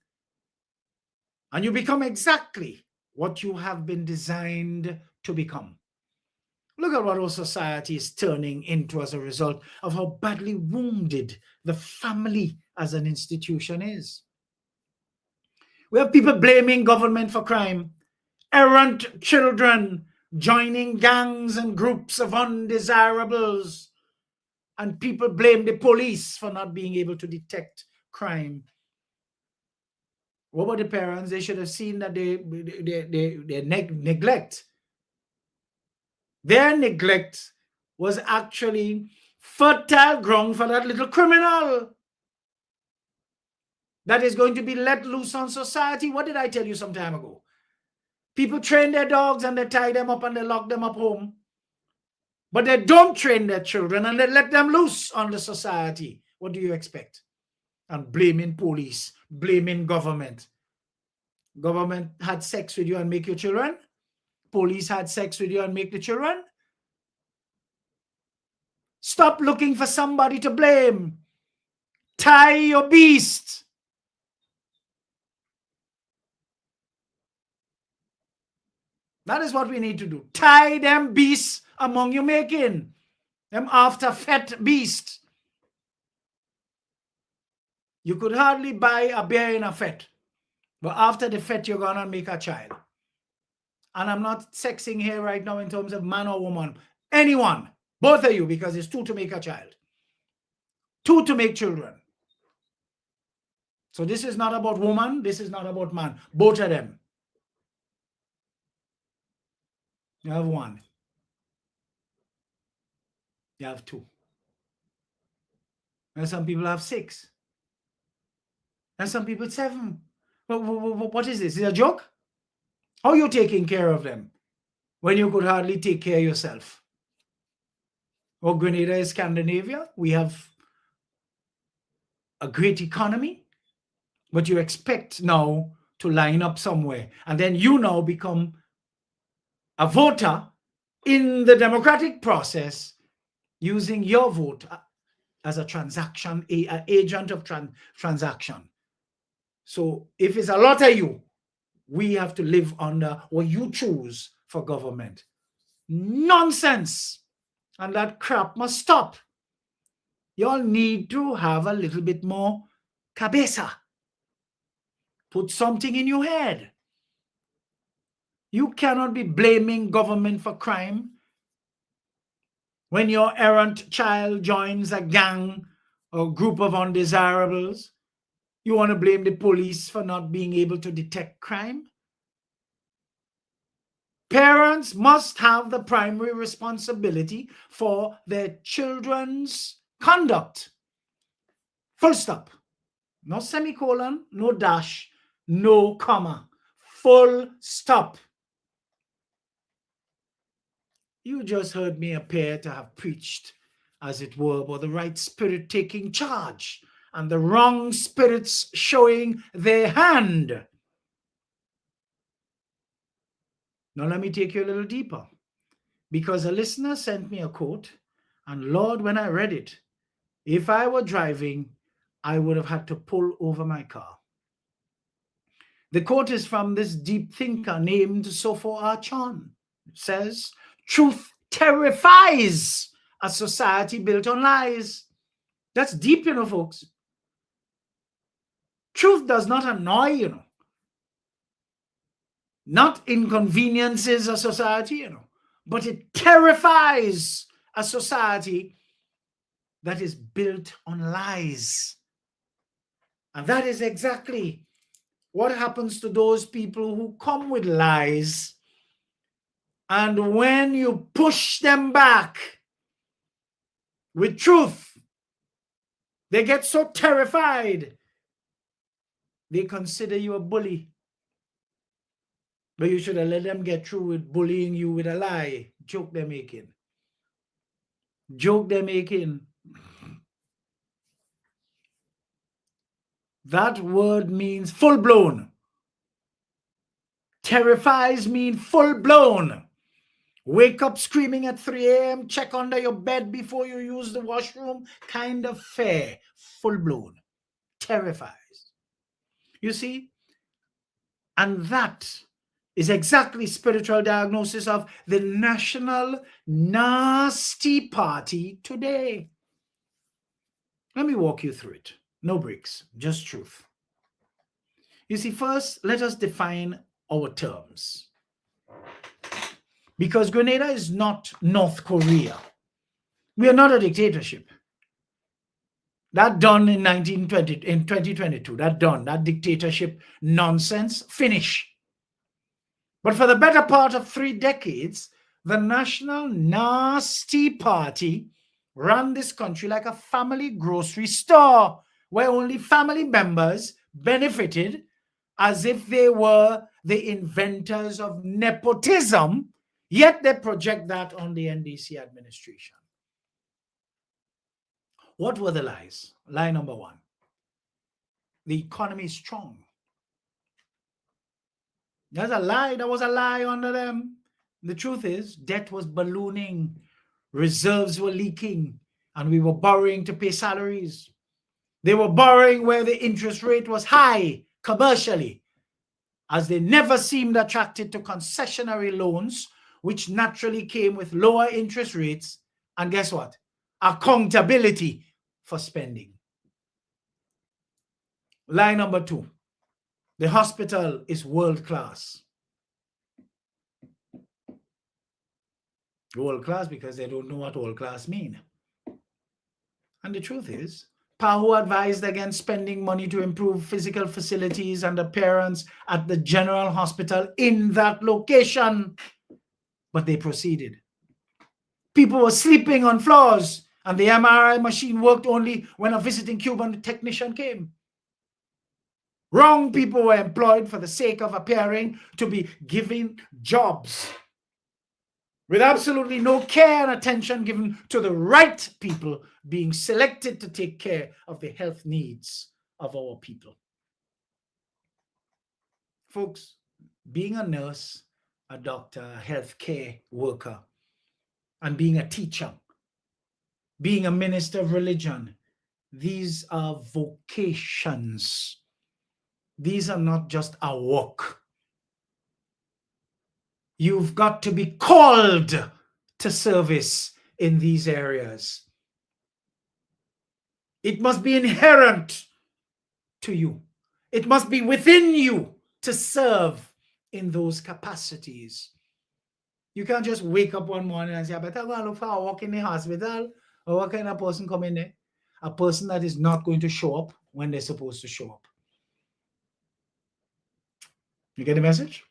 and you become exactly what you have been designed to become. Look at what our society is turning into as a result of how badly wounded the family as an institution is. We have people blaming government for crime, errant children joining gangs and groups of undesirables, and people blame the police for not being able to detect crime. What about the parents? They should have seen that they neglect. Their neglect was actually fertile ground for that little criminal that is going to be let loose on society. What did I tell you some time ago? People train their dogs and they tie them up and they lock them up home. But they don't train their children and they let them loose on the society. What do you expect? And blaming police, blaming government. Government had sex with you and make your children. Police had sex with you and make the children. Stop looking for somebody to blame. Tie your beast. That is what we need to do. Tie them beasts among you making. Them after fat beast. You could hardly buy a bear in a fete. But after the fete, you're going to make a child. And I'm not sexing here right now in terms of man or woman. Anyone. Both of you, because it's 2 to make a child. 2 to make children. So this is not about woman. This is not about man. Both of them. You have 1. You have 2. And some people have 6. And some people 7. What is this? Is it a joke? How are you taking care of them when you could hardly take care of yourself? Well, Grenada is Scandinavia. We have a great economy, but you expect now to line up somewhere. And then you now become a voter in the democratic process using your vote as a transaction, an agent of transaction. So if it's a lot of you, we have to live under what you choose for government. Nonsense. And that crap must stop. Y'all need to have a little bit more cabeza. Put something in your head. You cannot be blaming government for crime when your errant child joins a gang or group of undesirables. You want to blame the police for not being able to detect crime? Parents must have the primary responsibility for their children's conduct. Full stop. No semicolon, no dash, no comma. Full stop. You just heard me appear to have preached, as it were, about the right spirit taking charge and the wrong spirits showing their hand. Now let me take you a little deeper, because a listener sent me a quote, and Lord, when I read it, if I were driving, I would have had to pull over my car. The quote is from this deep thinker named Sofo Archon. It says, truth terrifies a society built on lies. That's deep, you know, folks. Truth does not annoy, you know. Not inconveniences a society, you know, but it terrifies a society that is built on lies. And that is exactly what happens to those people who come with lies. And when you push them back with truth, they get so terrified, they consider you a bully. But you should have let them get through with bullying you with a lie. Joke they're making. Joke they're making. That word means full-blown. Terrifies mean full-blown. Wake up screaming at 3 a.m., check under your bed before you use the washroom. Kind of fair. Full-blown. Terrifies. You see? And that is exactly spiritual diagnosis of the national nasty party today. Let me walk you through it. No breaks, just truth. You see, first, let us define our terms. Because Grenada is not North Korea. We are not a dictatorship. That done in 2022. That done. That dictatorship nonsense, finish. But for the better part of 3 decades, the National Nasty Party ran this country like a family grocery store, where only family members benefited as if they were the inventors of nepotism, yet they project that on the NDC administration. What were the lies? Lie number 1. The economy is strong. That's a lie. That was a lie under them. The truth is, debt was ballooning, reserves were leaking, and we were borrowing to pay salaries. They were borrowing where the interest rate was high commercially, as they never seemed attracted to concessionary loans, which naturally came with lower interest rates, and guess what? Accountability for spending. Lie number 2. The hospital is world class. World class because they don't know what world class mean. And the truth is, PAHO advised against spending money to improve physical facilities and appearance at the general hospital in that location. But they proceeded. People were sleeping on floors, and the MRI machine worked only when a visiting Cuban technician came. Wrong people were employed for the sake of appearing to be giving jobs, with absolutely no care and attention given to the right people being selected to take care of the health needs of our people. Folks, being a nurse, a doctor, a healthcare worker, and being a teacher, being a minister of religion, these are vocations. These are not just a work. You've got to be called to service in these areas. It must be inherent to you. It must be within you to serve in those capacities. You can't just wake up one morning and say, I better go and look for a work in the hospital. Or what kind of person come in there? A person that is not going to show up when they're supposed to show up. You get the message?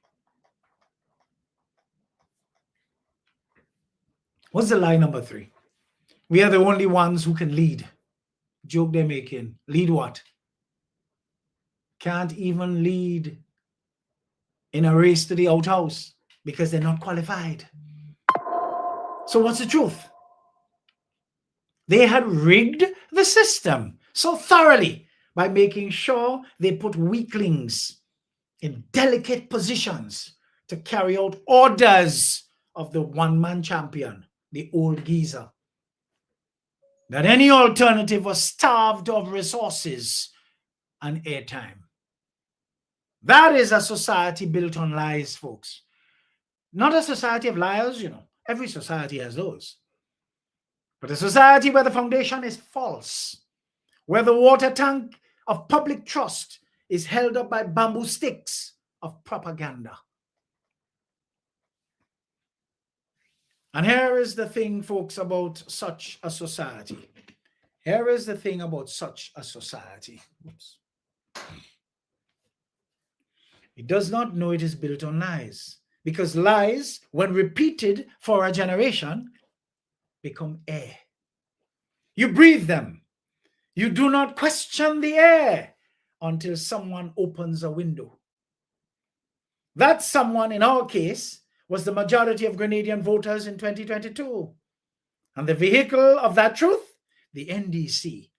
What's the lie number 3? We are the only ones who can lead. Joke they're making. Lead what? Can't even lead in a race to the outhouse because they're not qualified. So what's the truth? They had rigged the system so thoroughly by making sure they put weaklings in delicate positions to carry out orders of the one-man champion, the old geezer. That any alternative was starved of resources and airtime. That is a society built on lies, folks. Not a society of liars, you know. Every society has those. But a society where the foundation is false, where the water tank of public trust is held up by bamboo sticks of propaganda. And here is the thing, folks, about such a society. Here is the thing about such a society. Oops. It does not know it is built on lies, because lies, when repeated for a generation, become air. You breathe them. You do not question the air until someone opens a window. That someone, in our case, was the majority of Grenadian voters in 2022. And the vehicle of that truth, the NDC,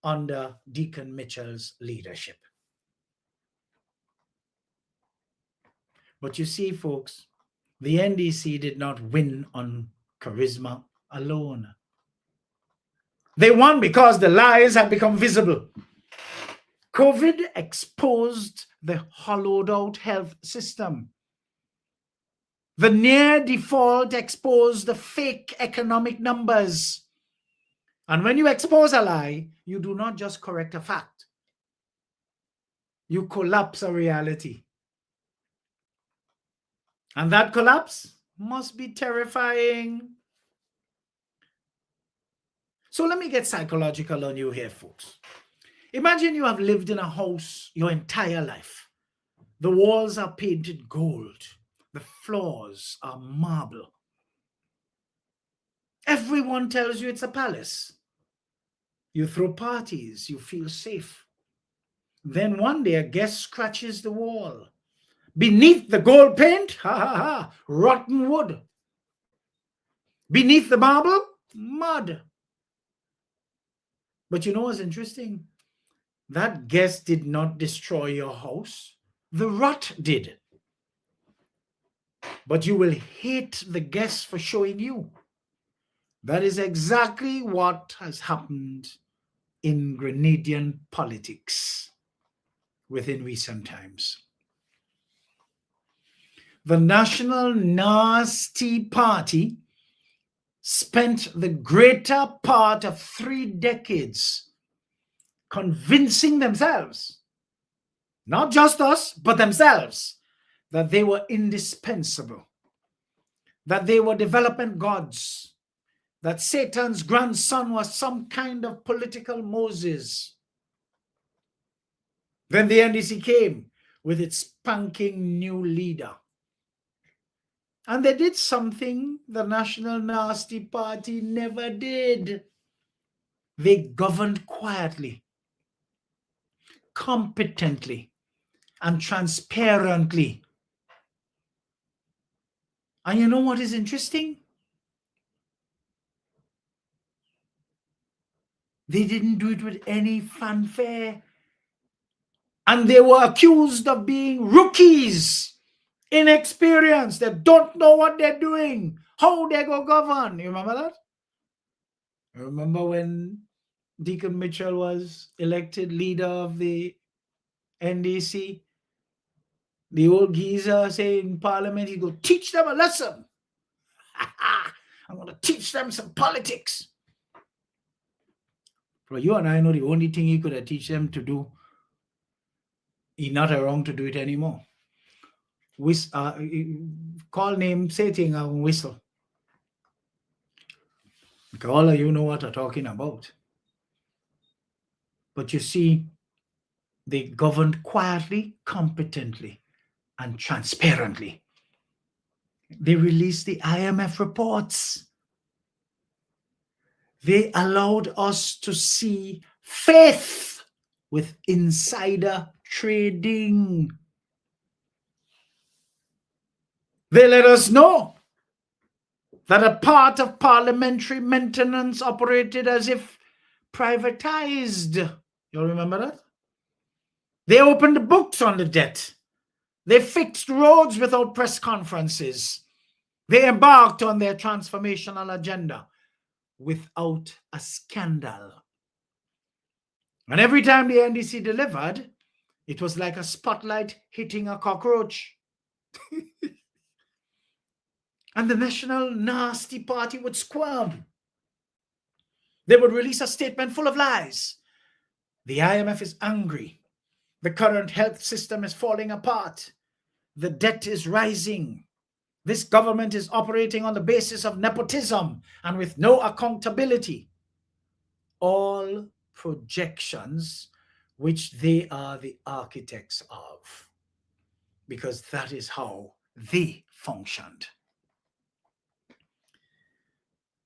under Deacon Mitchell's leadership. But you see, folks, the NDC did not win on charisma alone. They won because the lies had become visible. COVID exposed the hollowed out health system. The near default exposed the fake economic numbers. And when you expose a lie, you do not just correct a fact. You collapse a reality. And that collapse Must be terrifying. So let me get psychological on you here, folks. Imagine you have lived in a house your entire life. The walls are painted gold. The floors are marble. Everyone tells you it's a palace. You throw parties, you feel safe. Then one day a guest scratches the wall. Beneath the gold paint, ha ha ha, rotten wood. Beneath the marble, mud. But you know what's interesting? That guest did not destroy your house. The rot did. But you will hate the guest for showing you. That is exactly what has happened in Grenadian politics within recent times. The National Nasty Party spent the greater part of 3 decades convincing themselves, not just us, but themselves, that they were indispensable, that they were development gods, that Satan's grandson was some kind of political Moses. Then the NDC came with its spanking new leader. And they did something the National Nasty Party never did. They governed quietly, competently, and transparently. And you know what is interesting? They didn't do it with any fanfare. And they were accused of being rookies, inexperienced, that don't know what they're doing, how they go govern. You remember that? Remember when Deacon Mitchell was elected leader of the NDC? The old geezer say in Parliament, he go, teach them a lesson. I'm going to teach them some politics. But you and I know the only thing he could have teach them to do, he's not around to do it anymore. Call name, say thing, and whistle. Because all of you know what I'm talking about. But you see, they governed quietly, competently, and transparently. They released the IMF reports. They allowed us to see faith with insider trading. They let us know that a part of parliamentary maintenance operated as if privatized. You remember that? They opened the books on the debt. They fixed roads without press conferences. They embarked on their transformational agenda without a scandal. And every time the NDC delivered, it was like a spotlight hitting a cockroach. And the National Nasty Party would squirm. They would release a statement full of lies. The IMF is angry. The current health system is falling apart. The debt is rising. This government is operating on the basis of nepotism and with no accountability. All projections which they are the architects of, because that is how they functioned.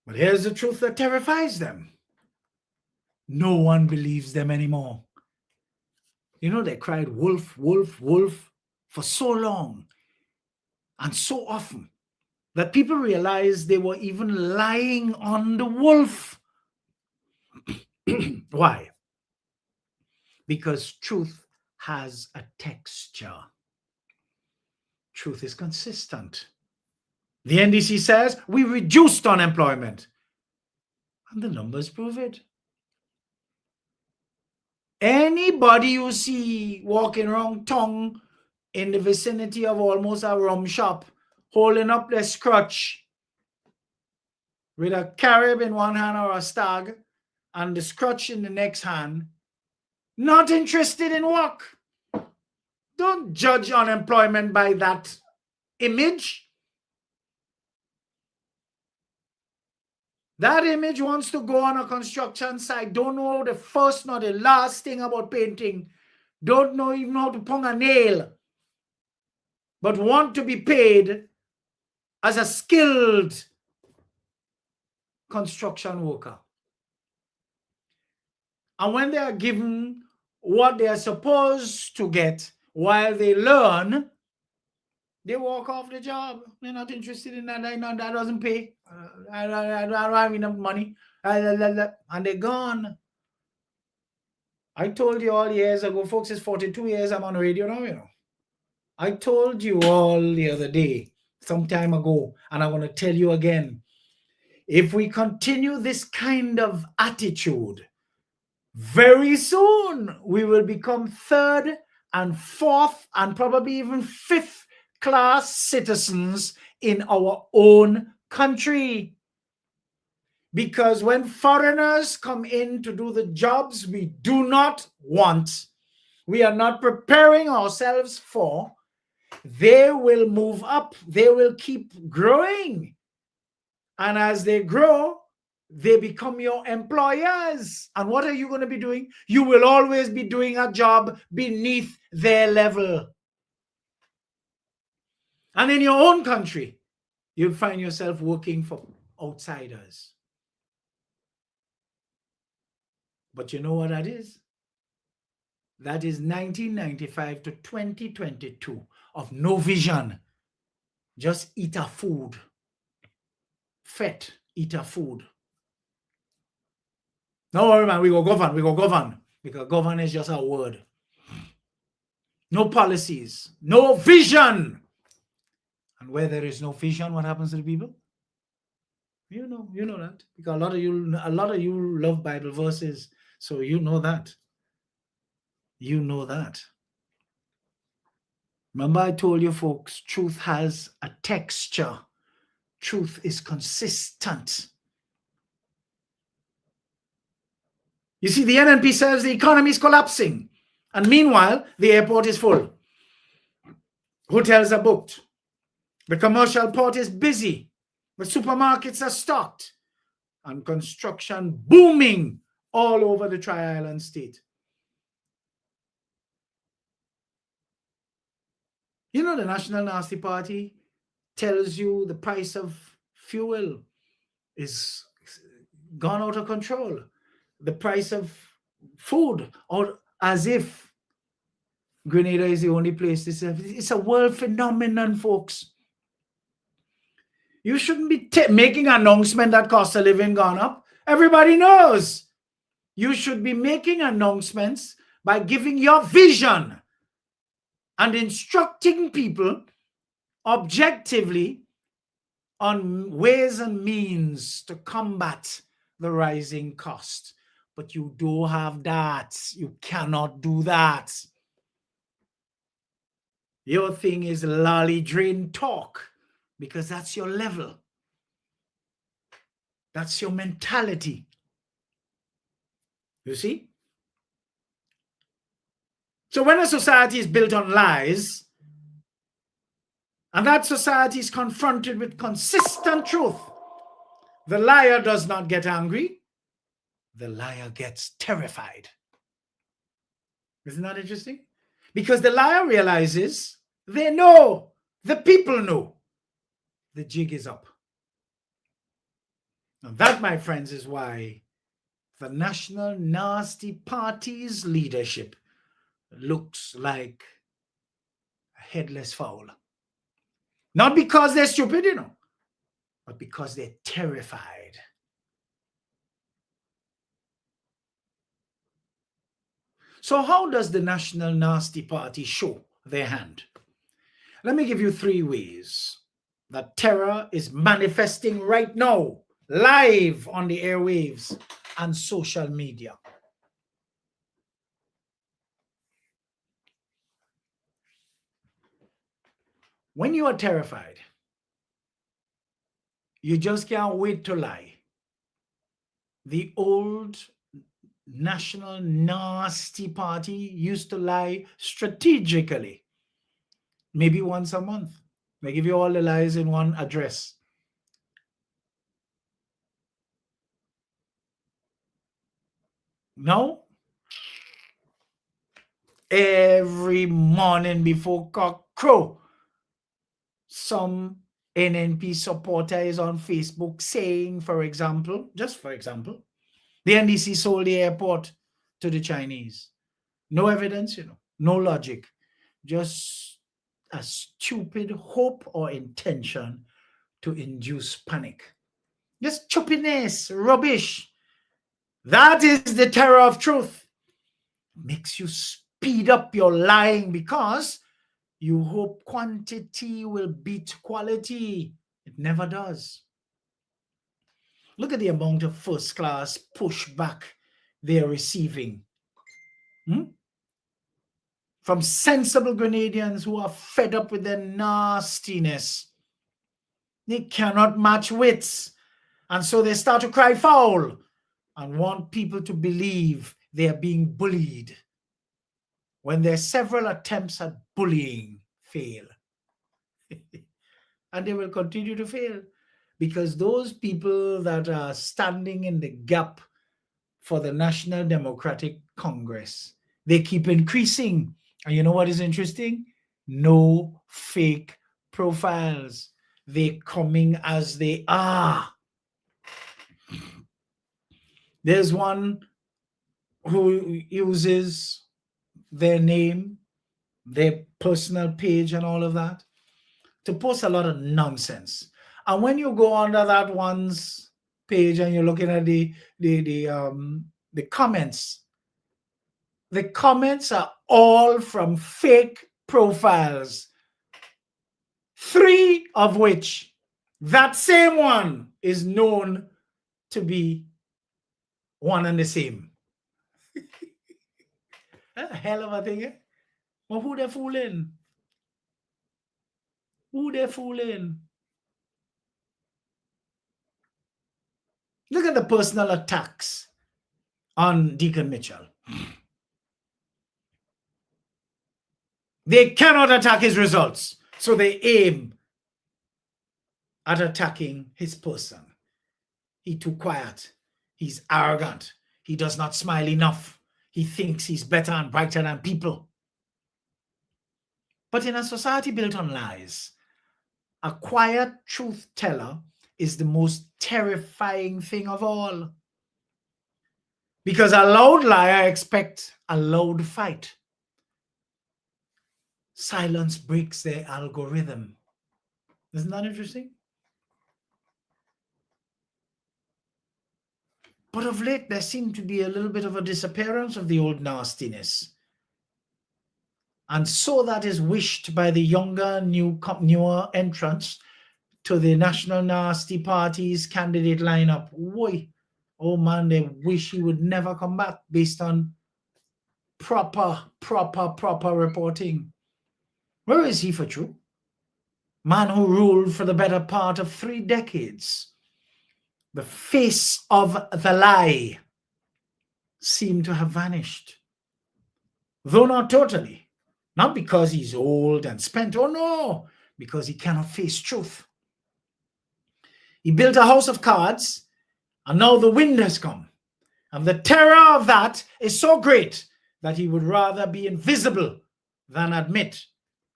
But here's the truth that terrifies them. No one believes them anymore. You know, they cried wolf, wolf, wolf for so long and so often that people realized they were even lying on the wolf. Why? Because truth has a texture. Truth is consistent. The NDC says we reduced unemployment, and the numbers prove it. Anybody you see walking around tongue in the vicinity of almost a rum shop, holding up their scrutch with a carib in one hand or a stag and the scrutch in the next hand, not interested in work. Don't judge unemployment by that image. That image wants to go on a construction site, don't know the first nor the last thing about painting, don't know even how to pong a nail, but want to be paid as a skilled construction worker. And when they are given what they are supposed to get while they learn, they walk off the job. They're not interested in that. That doesn't pay. I don't have enough money. And they're gone. I told you all years ago, folks, it's 42 years I'm on radio now, you know. I told you all the other day, some time ago, and I want to tell you again, if we continue this kind of attitude, very soon we will become third and fourth and probably even fifth class citizens in our own country. Because when foreigners come in to do the jobs we do not want, we are not preparing ourselves for, they will move up, they will keep growing. And as they grow, they become your employers. And what are you going to be doing? You will always be doing a job beneath their level. And in your own country, you'll find yourself working for outsiders. But you know what that is? That is 1995 to 2022 of no vision. Just eat a food. Fat, eat a food. No worry, man, we go govern. Because govern is just a word. No policies, no vision. And where there is no vision, what happens to the people? You know that. Because a lot of you love Bible verses, so you know that. You know that. Remember I told you folks, truth has a texture. Truth is consistent. You see, the NNP says the economy is collapsing. And meanwhile, the airport is full. Hotels are booked. The commercial port is busy. The supermarkets are stocked. And construction booming all over the Tri-Island state. You know, the National Nasty Party tells you the price of fuel is gone out of control. The price of food, or as if Grenada is the only place. It's a world phenomenon, folks. You shouldn't be making an announcement that cost of living gone up. Everybody knows. You should be making announcements by giving your vision and instructing people objectively on ways and means to combat the rising cost. But you don't have that. You cannot do that. Your thing is lolly drain talk because that's your level. That's your mentality. You see? So when a society is built on lies, and that society is confronted with consistent truth, the liar does not get angry. The liar gets terrified. Isn't that interesting? Because the liar realizes they know, the people know, the jig is up. And that, my friends, is why the National Nasty Party's leadership looks like a headless fowl. Not because they're stupid, you know, but because they're terrified. So how does the National Nasty Party show their hand? Let me give you 3 ways that terror is manifesting right now, live on the airwaves and social media. When you are terrified, you just can't wait to lie. The old National Nasty Party used to lie strategically, maybe once a month. They give you all the lies in one address. No. Every morning before cock crow, some NNP supporter is on Facebook saying, for example, just for example, the NDC sold the airport to the Chinese. No evidence, no logic, just a stupid hope or intention to induce panic. Just stupidness, rubbish. That is the terror of truth. Makes you speed up your lying because you hope quantity will beat quality. It never does. Look at the amount of first-class pushback they're receiving. From sensible Grenadians who are fed up with their nastiness. They cannot match wits, and so they start to cry foul and want people to believe they are being bullied when their several attempts at bullying fail. And they will continue to fail because those people that are standing in the gap for the National Democratic Congress, they keep increasing. And you know what is interesting? No fake profiles. They're coming as they are. There's one who uses their name, their personal page and all of that to post a lot of nonsense. And when you go under that one's page and you're looking at the comments are all from fake profiles, 3 of which that same one is known to be one and the same. That's a hell of a thing, eh? Well, who they fooling? Who they fooling? Look at the personal attacks on Deacon Mitchell. They cannot attack his results, so they aim at attacking his person. He's too quiet. He's arrogant. He does not smile enough. He thinks he's better and brighter than people. But in a society built on lies, a quiet truth teller is the most terrifying thing of all. Because a loud liar expects a loud fight. Silence breaks their algorithm. Isn't that interesting? But of late, there seemed to be a little bit of a disappearance of the old nastiness. And so that is wished by the younger, newer entrants to the National Nasty Party's candidate lineup. Boy, oh man, they wish he would never come back based on proper reporting. Where is he for true? Man who ruled for the better part of 3 decades. The face of the lie seemed to have vanished. Though not totally. Not because he's old and spent, oh no, because he cannot face truth. He built a house of cards, and now the wind has come. And the terror of that is so great that he would rather be invisible than admit,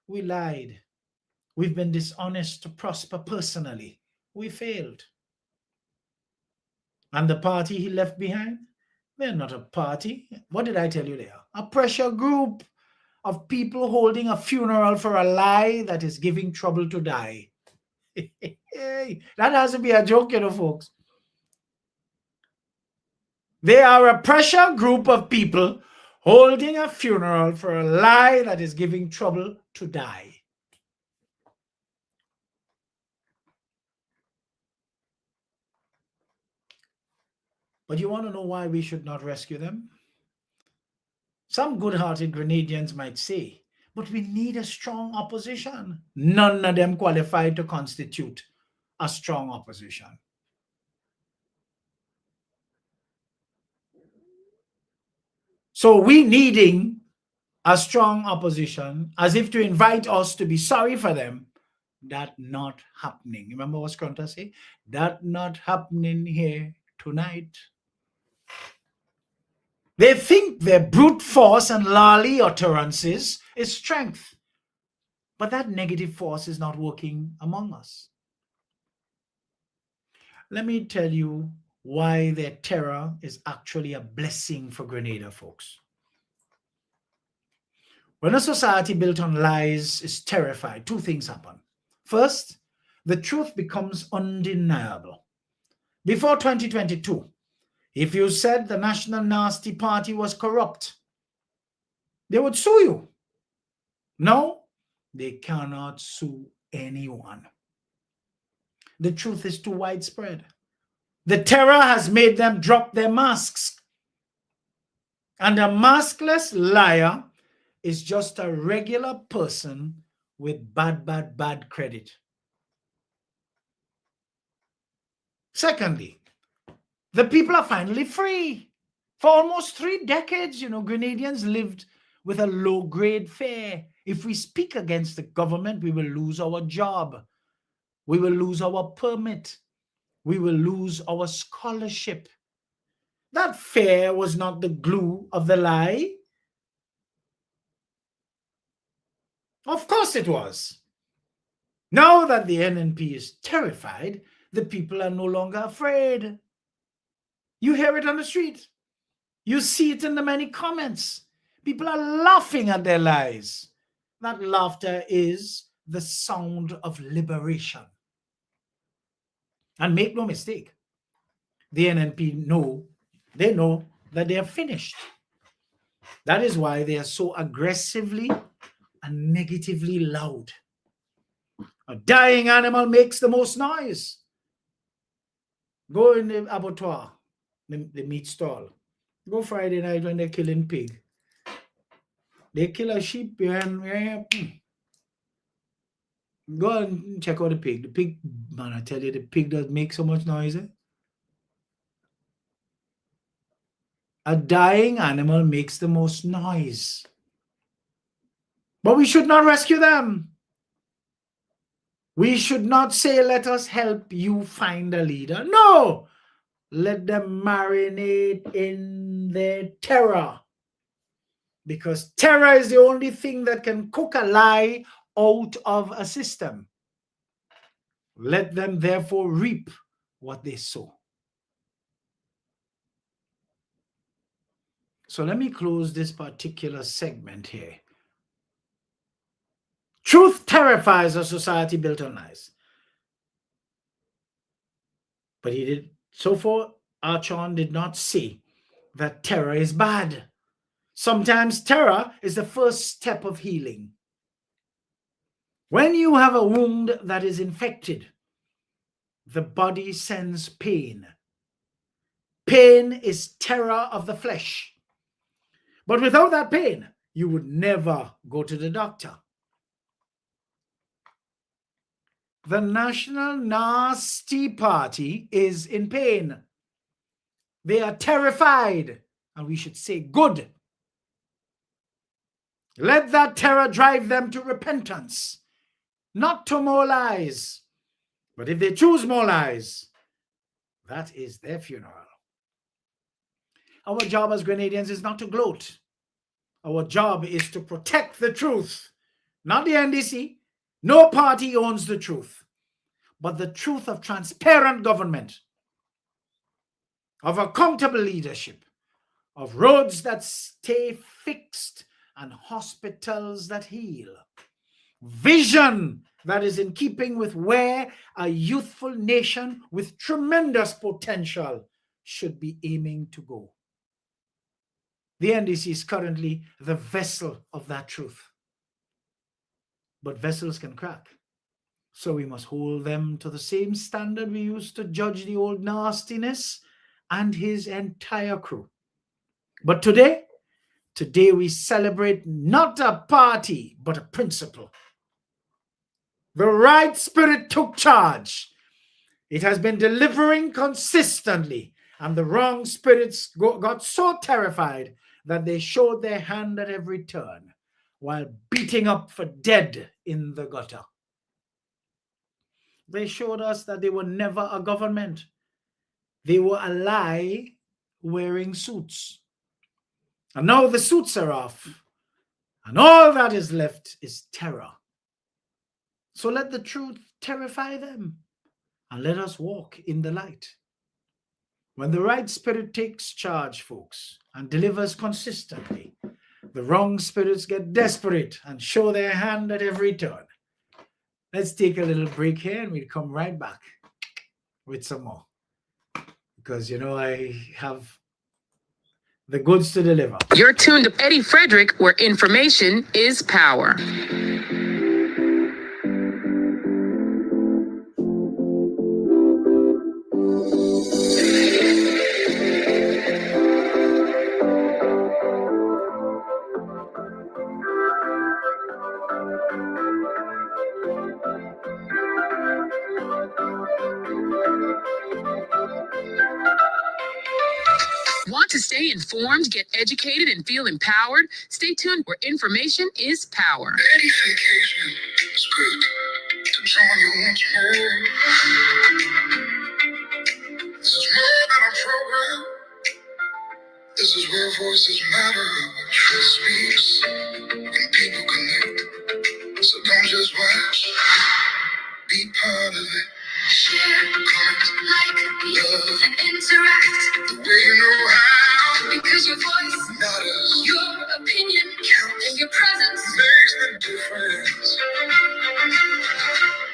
we lied. We've been dishonest to prosper personally. We failed. And the party he left behind? They're not a party. What did I tell you they are? A pressure group of people holding a funeral for a lie that is giving trouble to die. That has to be a joke, folks. They are a pressure group of people holding a funeral for a lie that is giving trouble to die. But you want to know why we should not rescue them? Some good-hearted Grenadians might say, but we need a strong opposition. None of them qualified to constitute a strong opposition. So we needing a strong opposition as if to invite us to be sorry for them, that not happening. Remember what Scrunta say? That not happening here tonight. They think their brute force and lolly utterances is strength. But that negative force is not working among us. Let me tell you why their terror is actually a blessing for Grenada, folks. When a society built on lies is terrified, two things happen. First, the truth becomes undeniable. Before 2022, if you said the National Nasty Party was corrupt, they would sue you. No, they cannot sue anyone. The truth is too widespread. The terror has made them drop their masks. And a maskless liar is just a regular person with bad credit. Secondly, the people are finally free. For almost 3 decades, Grenadians lived with a low-grade fare. If we speak against the government, we will lose our job. We will lose our permit. We will lose our scholarship. That fare was not the glue of the lie. Of course it was. Now that the NNP is terrified, the people are no longer afraid. You hear it on the street. You see it in the many comments. People are laughing at their lies. That laughter is the sound of liberation. And make no mistake, the NNP know that they are finished. That is why they are so aggressively and negatively loud. A dying animal makes the most noise. Go in the abattoir, the meat stall. Go Friday night when they're killing pig. They kill a sheep and go and check out the pig. The pig, man, I tell you, the pig does make so much noise. A dying animal makes the most noise. But we should not rescue them. We should not say, let us help you find a leader. No! Let them marinate in their terror. Because terror is the only thing that can cook a lie out of a system. Let them therefore reap what they sow. So let me close this particular segment here. Truth terrifies a society built on lies. But so far, Archon did not say that terror is bad. Sometimes terror is the first step of healing. When you have a wound that is infected, the body sends pain. Pain is terror of the flesh. But without that pain, you would never go to the doctor. The National Nasty Party is in pain. They are terrified, and we should say good. Let that terror drive them to repentance, not to more lies. But if they choose more lies, that is their funeral. Our job as Grenadians is not to gloat. Our job is to protect the truth, not the NDC. No party owns the truth, but the truth of transparent government, of accountable leadership, of roads that stay fixed and hospitals that heal. Vision that is in keeping with where a youthful nation with tremendous potential should be aiming to go. The NDC is currently the vessel of that truth. But vessels can crack. So we must hold them to the same standard we used to judge the old nastiness and his entire crew. But today we celebrate not a party, but a principle. The right spirit took charge. It has been delivering consistently, and the wrong spirits got so terrified that they showed their hand at every turn while beating up for dead in the gutter. They showed us that they were never a government. They were a lie wearing suits. And now the suits are off, and all that is left is terror. So let the truth terrify them, and let us walk in the light. When the right spirit takes charge, folks, and delivers consistently, the wrong spirits get desperate and show their hand at every turn. Let's take a little break here, and we'll come right back with some more. Because, you know, I have the goods to deliver. You're tuned to Eddie Frederick, where information is power. Want to stay informed, get educated, and feel empowered? Stay tuned, where information is power. EDDIE-FICATION. It's good to join you once more. This is more than a program. This is where voices matter, where truth speaks, and people connect. So don't just watch, be part of it. Share, comment, like, love, and interact the way you know how. Because your voice matters, your opinion counts, and your presence makes the difference.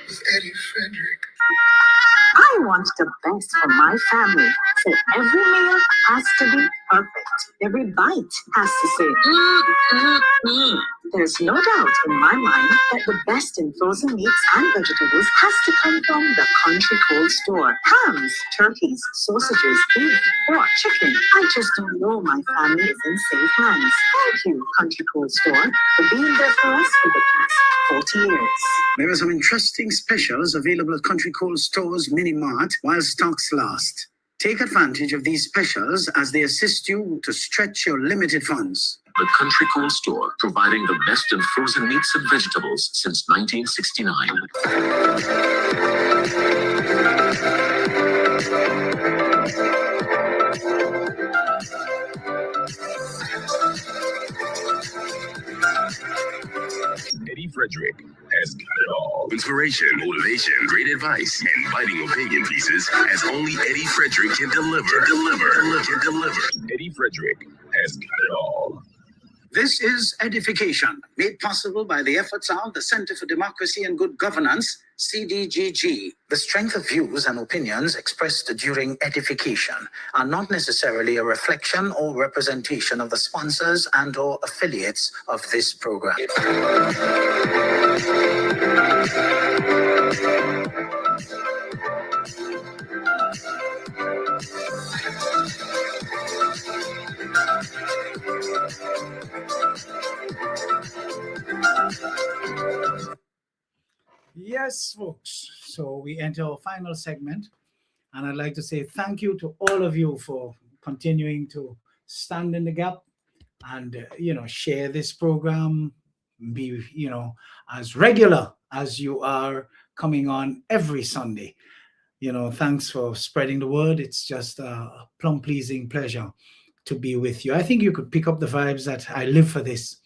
With Eddie Frederick. I want the best for my family, so every meal has to be perfect. Every bite has to say, There's no doubt in my mind that the best in frozen meats and vegetables has to come from the Country Cold Store. Hams, turkeys, sausages, beef, pork, chicken. I just don't know my family is in safe hands. Thank you, Country Cold Store, for being there for us for the past 40 years. There are some interesting specials available at Country Cold Store's Mini Mart while stocks last. Take advantage of these specials as they assist you to stretch your limited funds. The Country Cold Store, providing the best in frozen meats and vegetables since 1969. Eddie Frederick has got it all. Inspiration, motivation, great advice, and biting opinion pieces as only Eddie Frederick can deliver. Eddie Frederick has got it all. This is EDDIE-FICATION, made possible by the efforts of the Center for Democracy and Good Governance, CDGG. The strength of views and opinions expressed during EDDIE-FICATION are not necessarily a reflection or representation of the sponsors and/or affiliates of this program. Yes, folks. So we enter our final segment, and I'd like to say thank you to all of you for continuing to stand in the gap and share this program. Be as regular as you are coming on every Sunday. Thanks for spreading the word. It's just a plumb pleasing pleasure to be with you. I think you could pick up the vibes that I live for this.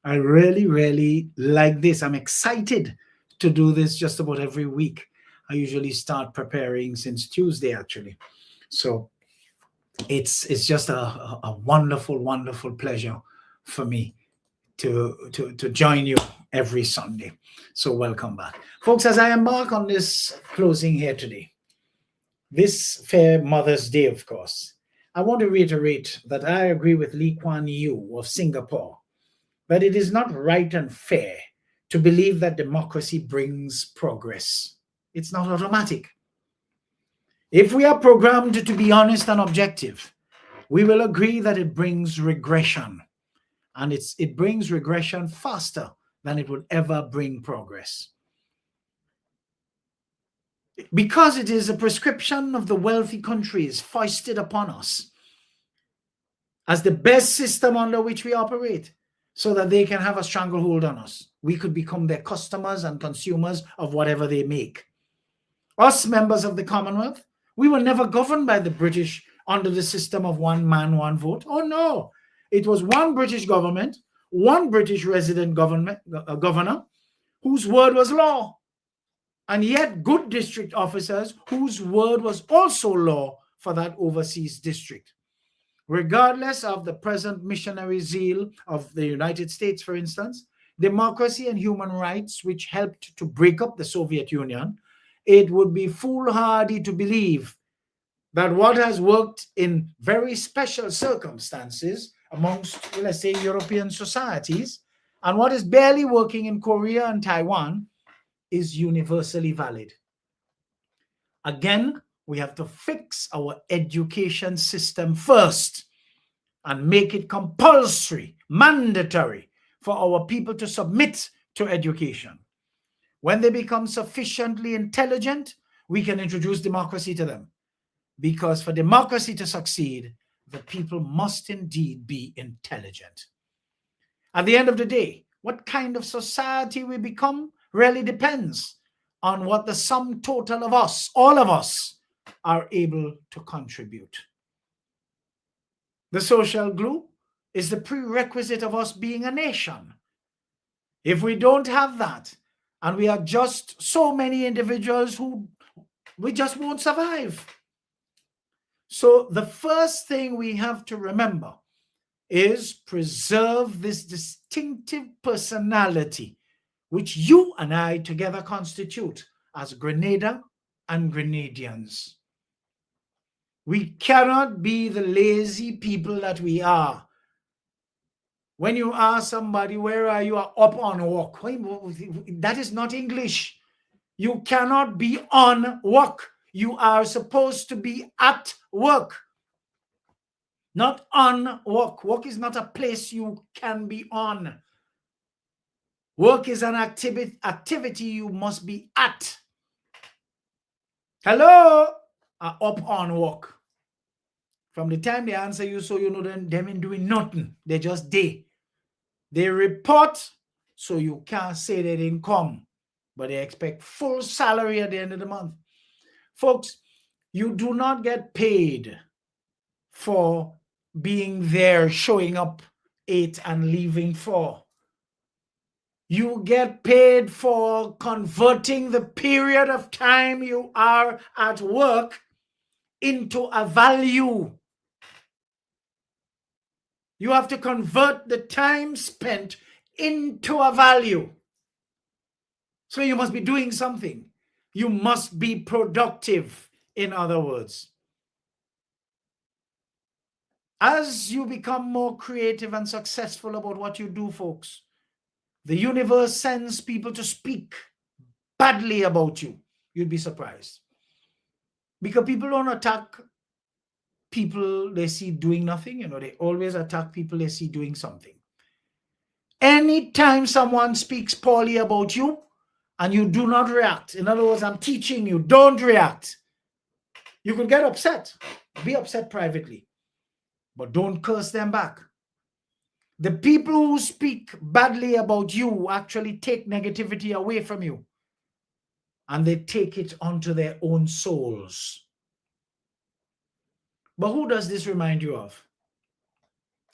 I really, really like this. I'm excited to do this just about every week. I usually start preparing since Tuesday, actually. So it's just a wonderful, wonderful pleasure for me to join you every Sunday. So welcome back. Folks, as I embark on this closing here today, this fair Mother's Day, of course, I want to reiterate that I agree with Lee Kuan Yew of Singapore that it is not right and fair to believe that democracy brings progress. It's not automatic. If we are programmed to be honest and objective, we will agree that it brings regression, and it brings regression faster than it would ever bring progress. Because it is a prescription of the wealthy countries foisted upon us as the best system under which we operate, so that they can have a stranglehold on us. We could become their customers and consumers of whatever they make. Us, members of the Commonwealth, we were never governed by the British under the system of one man, one vote. Oh no, It was one British government, one British resident governor whose word was law, and yet good district officers whose word was also law for that overseas district. Regardless of the present missionary zeal of the United States, for instance, democracy and human rights, which helped to break up the Soviet Union, it would be foolhardy to believe that what has worked in very special circumstances amongst, let's say, European societies, and what is barely working in Korea and Taiwan is universally valid. Again, we have to fix our education system first and make it compulsory, mandatory for our people to submit to education. When they become sufficiently intelligent, we can introduce democracy to them. Because for democracy to succeed, the people must indeed be intelligent. At the end of the day, what kind of society we become really depends on what the sum total of us, all of us, are able to contribute. The social glue is the prerequisite of us being a nation. If we don't have that, and we are just so many individuals who we just won't survive. So the first thing we have to remember is preserve this distinctive personality which you and I together constitute as Grenada and Grenadians. We cannot be the lazy people that we are. When you ask somebody, where are you? Up on walk. That is not English. You cannot be on work. You are supposed to be at work, not on work. Work is not a place you can be on. Work is an activity you must be at. Hello? Up on work. From the time they answer you, so you know them ain't doing nothing. They just They report, so you can't say they didn't come. But they expect full salary at the end of the month. Folks, you do not get paid for being there, showing up 8 and leaving 4. You get paid for converting the period of time you are at work into a value. You have to convert the time spent into a value. So you must be doing something. You must be productive, in other words. As you become more creative and successful about what you do, folks, the universe sends people to speak badly about you. You'd be surprised. Because people don't attack people they see doing nothing. They always attack people they see doing something. Anytime someone speaks poorly about you and you do not react, in other words, I'm teaching you, don't react. You could get upset. Be upset privately. But don't curse them back. The people who speak badly about you actually take negativity away from you. And they take it onto their own souls. But who does this remind you of?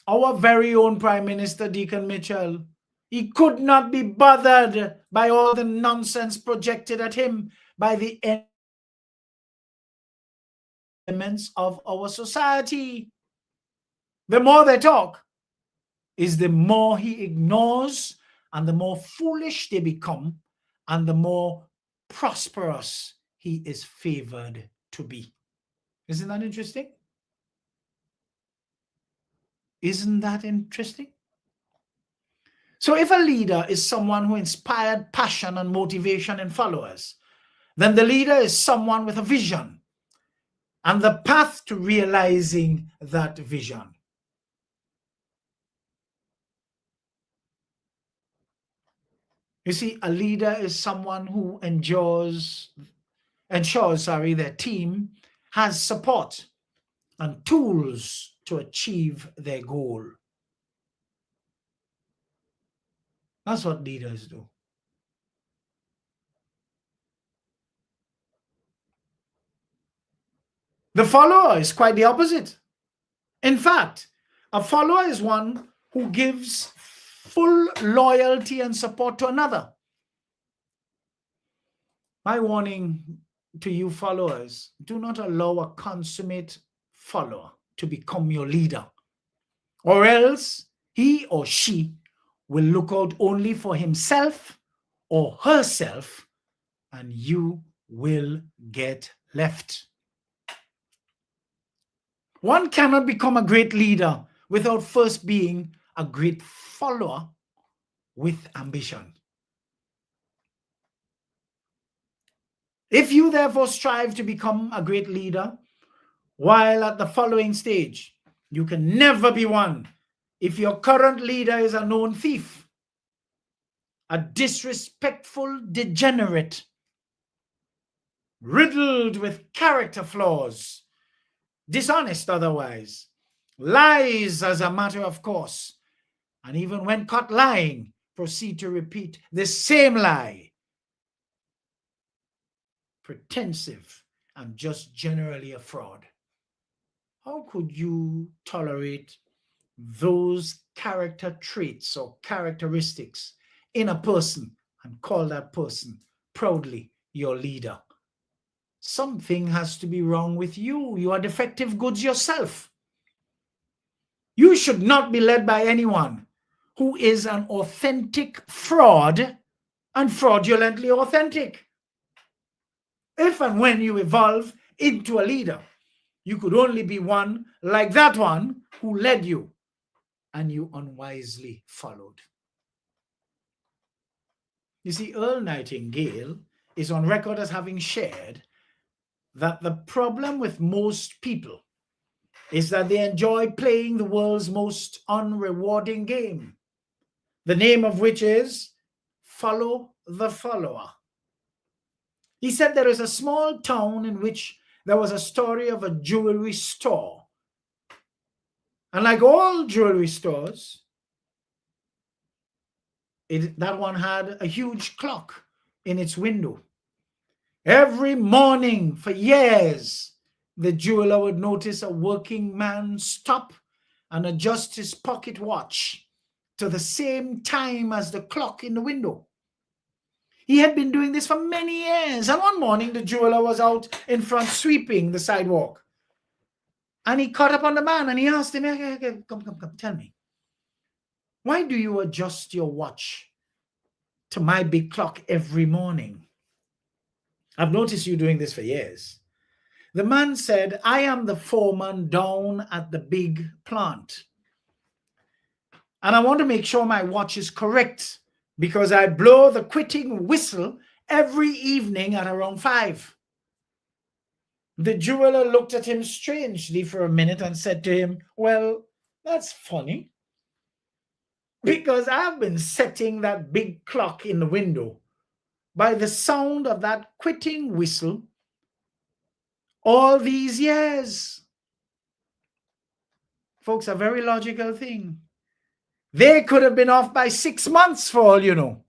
Our very own Prime Minister, Deacon Mitchell. He could not be bothered by all the nonsense projected at him by the elements of our society. The more they talk, is the more he ignores, and the more foolish they become, and the more prosperous he is favored to be. Isn't that interesting? Isn't that interesting? So if a leader is someone who inspired passion and motivation in followers, then the leader is someone with a vision and the path to realizing that vision. You see, a leader is someone who ensures their team has support and tools to achieve their goal. That's what leaders do. The follower is quite the opposite. In fact, A follower is one who gives full loyalty and support to another. My warning to you followers, do not allow a consummate follower to become your leader, or else he or she will look out only for himself or herself, and you will get left. One cannot become a great leader without first being a great follower with ambition. If you therefore strive to become a great leader while at the following stage, you can never be one if your current leader is a known thief, a disrespectful degenerate, riddled with character flaws, dishonest otherwise, lies as a matter of course, and even when caught lying, proceed to repeat the same lie, pretensive and just generally a fraud. How could you tolerate those character traits or characteristics in a person and call that person proudly your leader? Something has to be wrong with you. You are defective goods yourself. You should not be led by anyone who is an authentic fraud and fraudulently authentic. If and when you evolve into a leader, you could only be one like that one who led you and you unwisely followed. You see, Earl Nightingale is on record as having shared that the problem with most people is that they enjoy playing the world's most unrewarding game, the name of which is follow the follower. He said there is a small town in which there was a story of a jewelry store. And like all jewelry stores, that one had a huge clock in its window. Every morning for years, the jeweler would notice a working man stop and adjust his pocket watch to the same time as the clock in the window. He had been doing this for many years, and one morning the jeweler was out in front sweeping the sidewalk. And he caught up on the man and he asked him, come, tell me, why do you adjust your watch to my big clock every morning? I've noticed you doing this for years. The man said, I am the foreman down at the big plant. And I want to make sure my watch is correct because I blow the quitting whistle every evening at around 5. The jeweler looked at him strangely for a minute and said to him, well, that's funny, because I've been setting that big clock in the window by the sound of that quitting whistle all these years. Folks, a very logical thing. They could have been off by 6 months for all you know.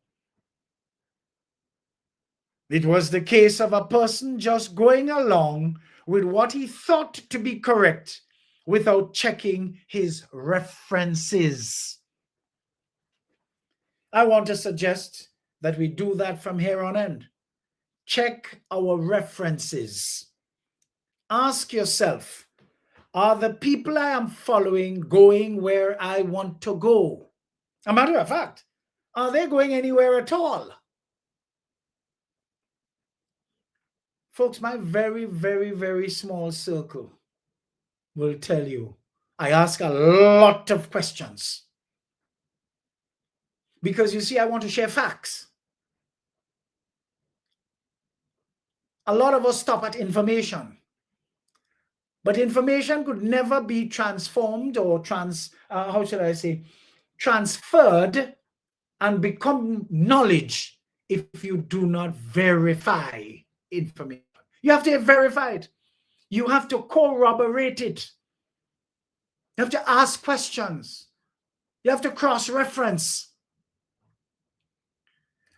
It was the case of a person just going along with what he thought to be correct without checking his references. I want to suggest that we do that from here on end. Check our references. Ask yourself, are the people I am following going where I want to go? A matter of fact, are they going anywhere at all? Folks, my very, very, very small circle will tell you I ask a lot of questions. Because you see, I want to share facts. A lot of us stop at information. But information could never be transformed or transferred and become knowledge if you do not verify information. You have to verify it. You have to corroborate it. You have to ask questions. You have to cross-reference.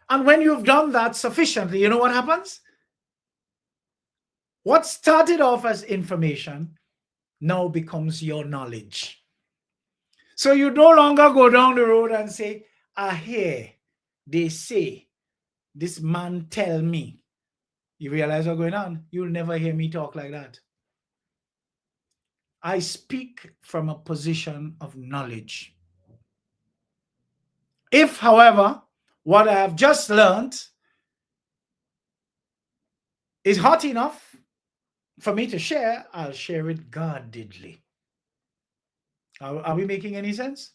And when you've done that sufficiently, you know what happens? What started off as information now becomes your knowledge. So you no longer go down the road and say, I hear, they say, this man tell me. You realize what's going on? You'll never hear me talk like that. I speak from a position of knowledge. If, however, what I have just learned is hot enough for me to share, I'll share it guardedly. Are we making any sense?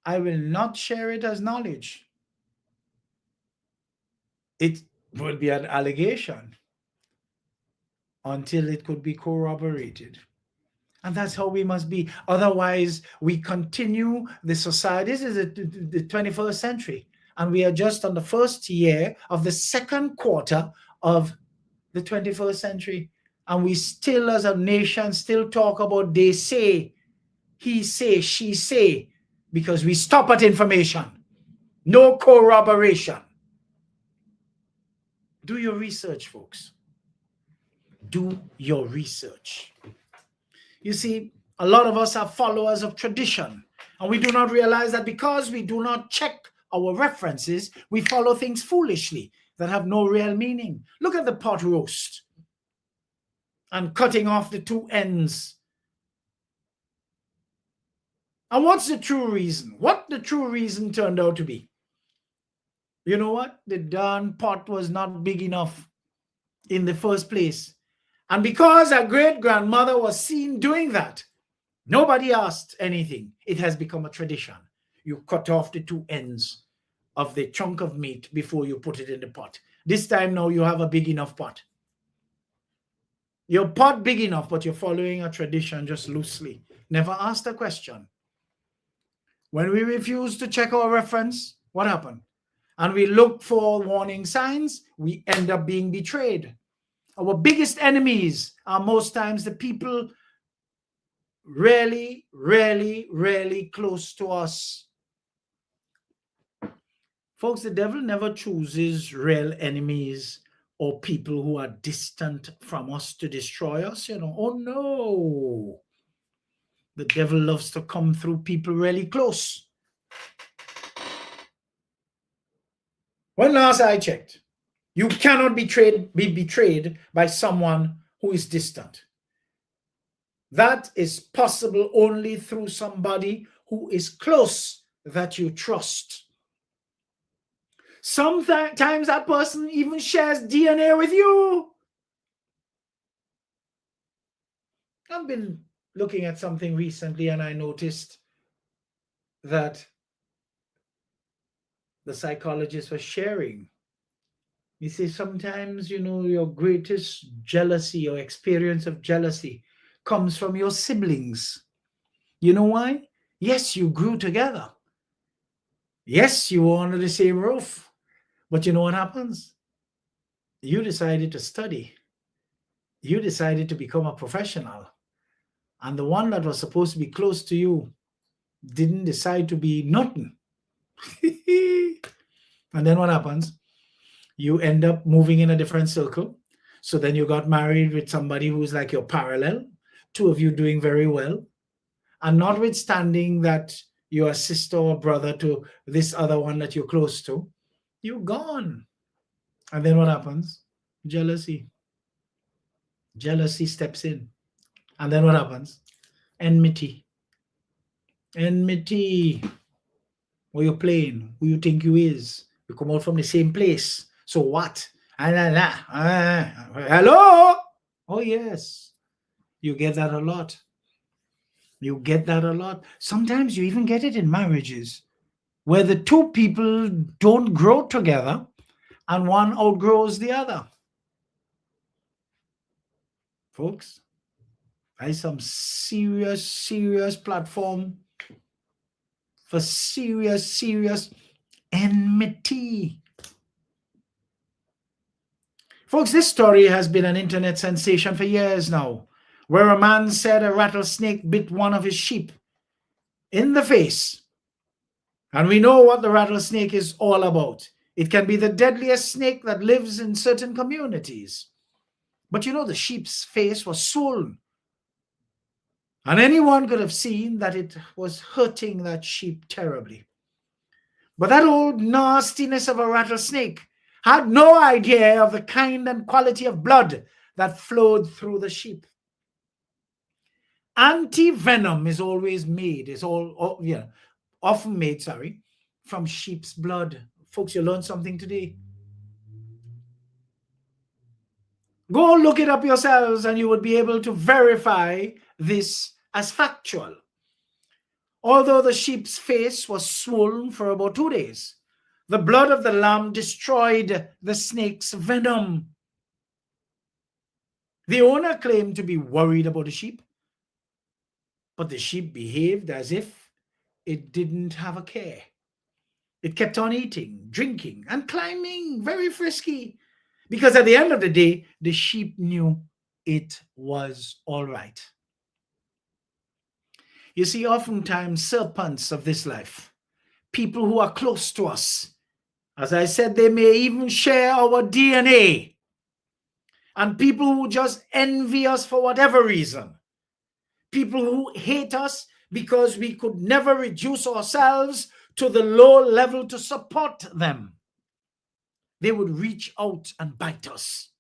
I will not share it as knowledge. It would be an allegation until it could be corroborated. And that's how we must be. Otherwise, we continue the society. This is the 21st century. And we are just on the first year of the second quarter of the 21st century. And we still, as a nation, still talk about they say, he say, she say, because we stop at information. No corroboration. Do your research, folks. Do your research. You see, a lot of us are followers of tradition, and we do not realize that because we do not check our references, we follow things foolishly that have no real meaning. Look at the pot roast and cutting off the two ends. And what's the true reason? What the true reason turned out to be? You know what? The darn pot was not big enough in the first place. And because our great-grandmother was seen doing that, nobody asked anything. It has become a tradition. You cut off the two ends of the chunk of meat before you put it in the pot. This time now you have a big enough pot. Your pot big enough, but you're following a tradition just loosely. Never asked a question. When we refuse to check our reference, what happened? And we look for warning signs, we end up being betrayed. Our biggest enemies are most times the people really, really, really close to us. Folks, the devil never chooses real enemies or people who are distant from us to destroy us, you know. Oh, no. The devil loves to come through people really close. When last I checked, you cannot be betrayed by someone who is distant. That is possible only through somebody who is close that you trust. Sometimes that person even shares DNA with you. I've been looking at something recently and I noticed that the psychologist was sharing. You see, sometimes, you know, your greatest jealousy or experience of jealousy comes from your siblings. You know why? Yes, you grew together. Yes, you were under the same roof. But you know what happens? You decided to study. You decided to become a professional. And the one that was supposed to be close to you didn't decide to be nothing. And then what happens? You end up moving in a different circle. So then you got married with somebody who's like your parallel, two of you doing very well. And notwithstanding that you're a sister or brother to this other one that you're close to, you're gone. And then what happens? Jealousy. Jealousy steps in. And then what happens? Enmity. Enmity. What you playing? Who you think you is? You come out from the same place. So what? Hello? Oh, yes. You get that a lot. You get that a lot. Sometimes you even get it in marriages where the two people don't grow together and one outgrows the other. Folks, there's some serious platform for serious enmity. Folks, this story has been an internet sensation for years now, where a man said a rattlesnake bit one of his sheep in the face. And we know what the rattlesnake is all about. It can be the deadliest snake that lives in certain communities. But you know, the sheep's face was swollen. And anyone could have seen that it was hurting that sheep terribly. But that old nastiness of a rattlesnake had no idea of the kind and quality of blood that flowed through the sheep. Anti-venom is always made, often made, from sheep's blood. Folks, you learned something today. Go look it up yourselves and you would be able to verify this as factual. Although the sheep's face was swollen for about 2 days, the blood of the lamb destroyed the snake's venom. The owner claimed to be worried about the sheep, but the sheep behaved as if it didn't have a care. It kept on eating, drinking, and climbing, very frisky, because at the end of the day, the sheep knew it was all right. You see, oftentimes serpents of this life, people who are close to us, as I said, they may even share our DNA, and people who just envy us for whatever reason, people who hate us because we could never reduce ourselves to the low level to support them. They would reach out and bite us.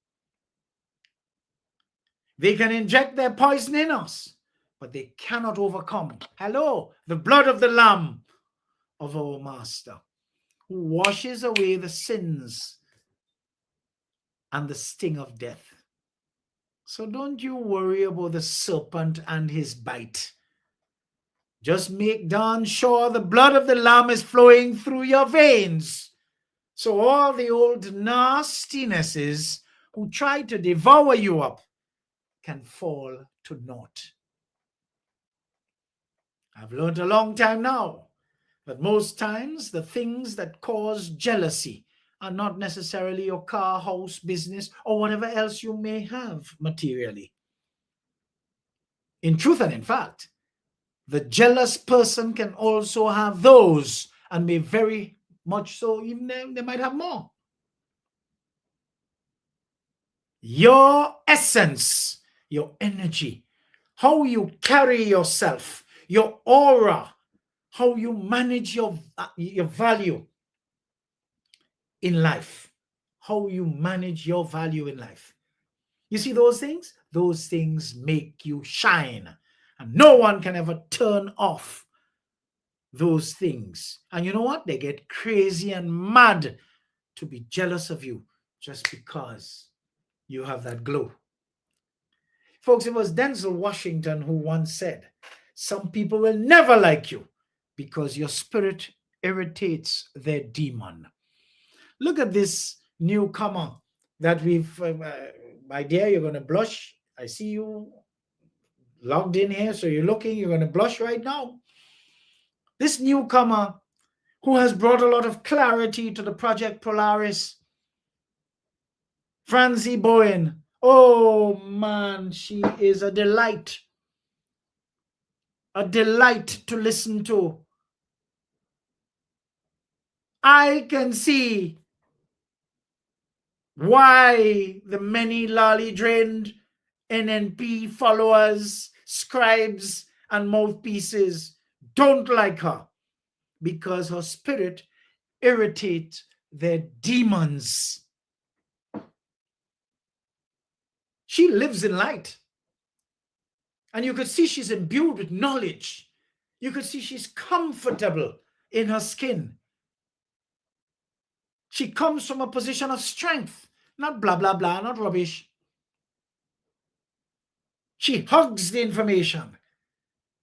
They can inject their poison in us, but they cannot overcome, the blood of the Lamb of our Master, who washes away the sins and the sting of death. So don't you worry about the serpent and his bite. Just make darn sure the blood of the Lamb is flowing through your veins, so all the old nastinesses who try to devour you up can fall to naught. I've learned a long time now that most times the things that cause jealousy are not necessarily your car, house, business, or whatever else you may have materially. In truth and in fact, the jealous person can also have those, and may very much so, even they might have more. Your essence, your energy, how you carry yourself, your aura, how you manage your value in life, how you manage your value in life. You see those things make you shine, and no one can ever turn off those things. And you know what? They get crazy and mad to be jealous of you just because you have that glow. Folks, it was Denzel Washington who once said, some people will never like you because your spirit irritates their demon. Look at this newcomer that we've, my dear, you're going to blush. I see you logged in here, so you're going to blush right now. This newcomer who has brought a lot of clarity to the Project Polaris, Francie Bowen. Oh man, she is a delight to listen to. I can see why the many lolly-drained NNP followers, scribes, and mouthpieces don't like her, because her spirit irritates their demons. She lives in light. And you could see she's imbued with knowledge. You could see she's comfortable in her skin. She comes from a position of strength, not blah, blah, blah, not rubbish. She hugs the information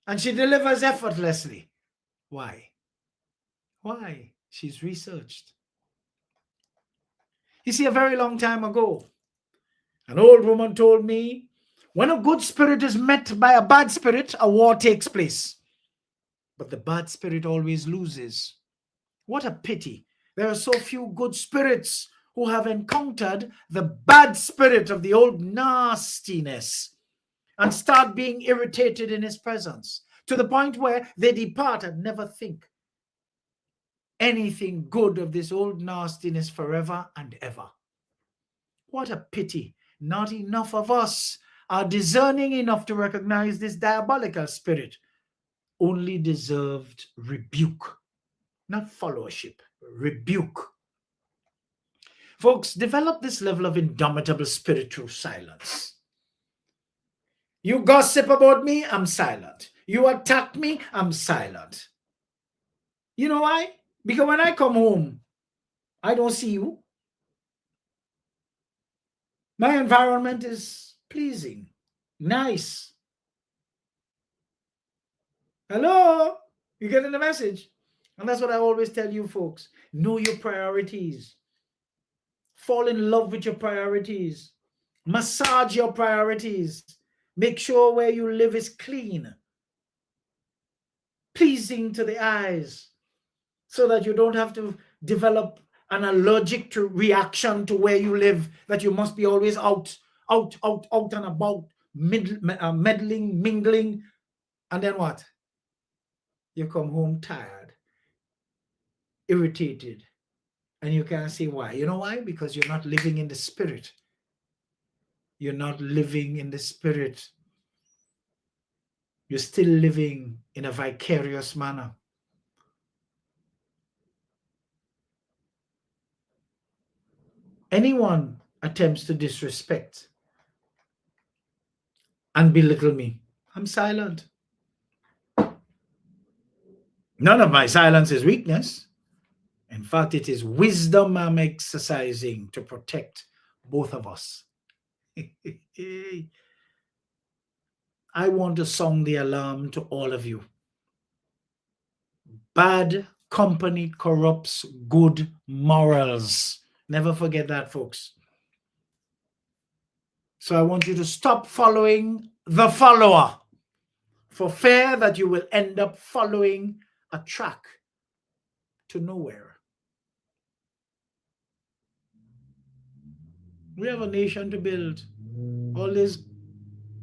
and she delivers effortlessly. Why? Why? She's researched. You see, a very long time ago, an old woman told me, when a good spirit is met by a bad spirit, a war takes place. But the bad spirit always loses. What a pity. There are so few good spirits who have encountered the bad spirit of the old nastiness and start being irritated in his presence, to the point where they depart and never think anything good of this old nastiness forever and ever. What a pity. Not enough of us are discerning enough to recognize this diabolical spirit only deserved rebuke, not followership, rebuke. Folks, develop this level of indomitable spirit through silence. You gossip about me, I'm silent. You attack me, I'm silent. You know why? Because when I come home, I don't see you. My environment is pleasing, nice. Hello? You getting the message? And that's what I always tell you folks. Know your priorities. Fall in love with your priorities. Massage your priorities. Make sure where you live is clean, pleasing to the eyes, so that you don't have to develop an allergic reaction to where you live, that you must be always out and about, meddling, mingling. And then what? You come home tired, irritated, and you can't see why. You know why? Because you're not living in the spirit. You're not living in the spirit. You're still living in a vicarious manner. Anyone attempts to disrespect and belittle me, I'm silent. None of my silence is weakness. In fact, it is wisdom I'm exercising to protect both of us. I want to sound the alarm to all of you. Bad company corrupts good morals. Never forget that, folks. So I want you to stop following the follower, for fear that you will end up following a track to nowhere. We have a nation to build. All this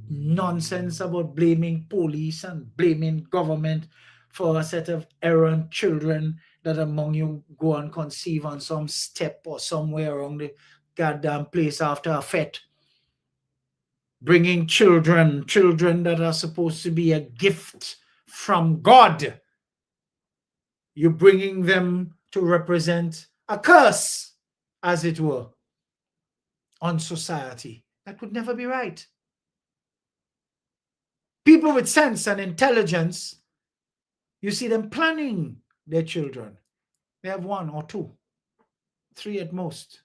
nonsense about blaming police and blaming government for a set of errant children that among you go and conceive on some step or somewhere around the goddamn place after a fete. Bringing children that are supposed to be a gift from God. You're bringing them to represent a curse, as it were, on society. That would never be right. People with sense and intelligence, you see them planning their children. They have 1 or 2, 3 at most.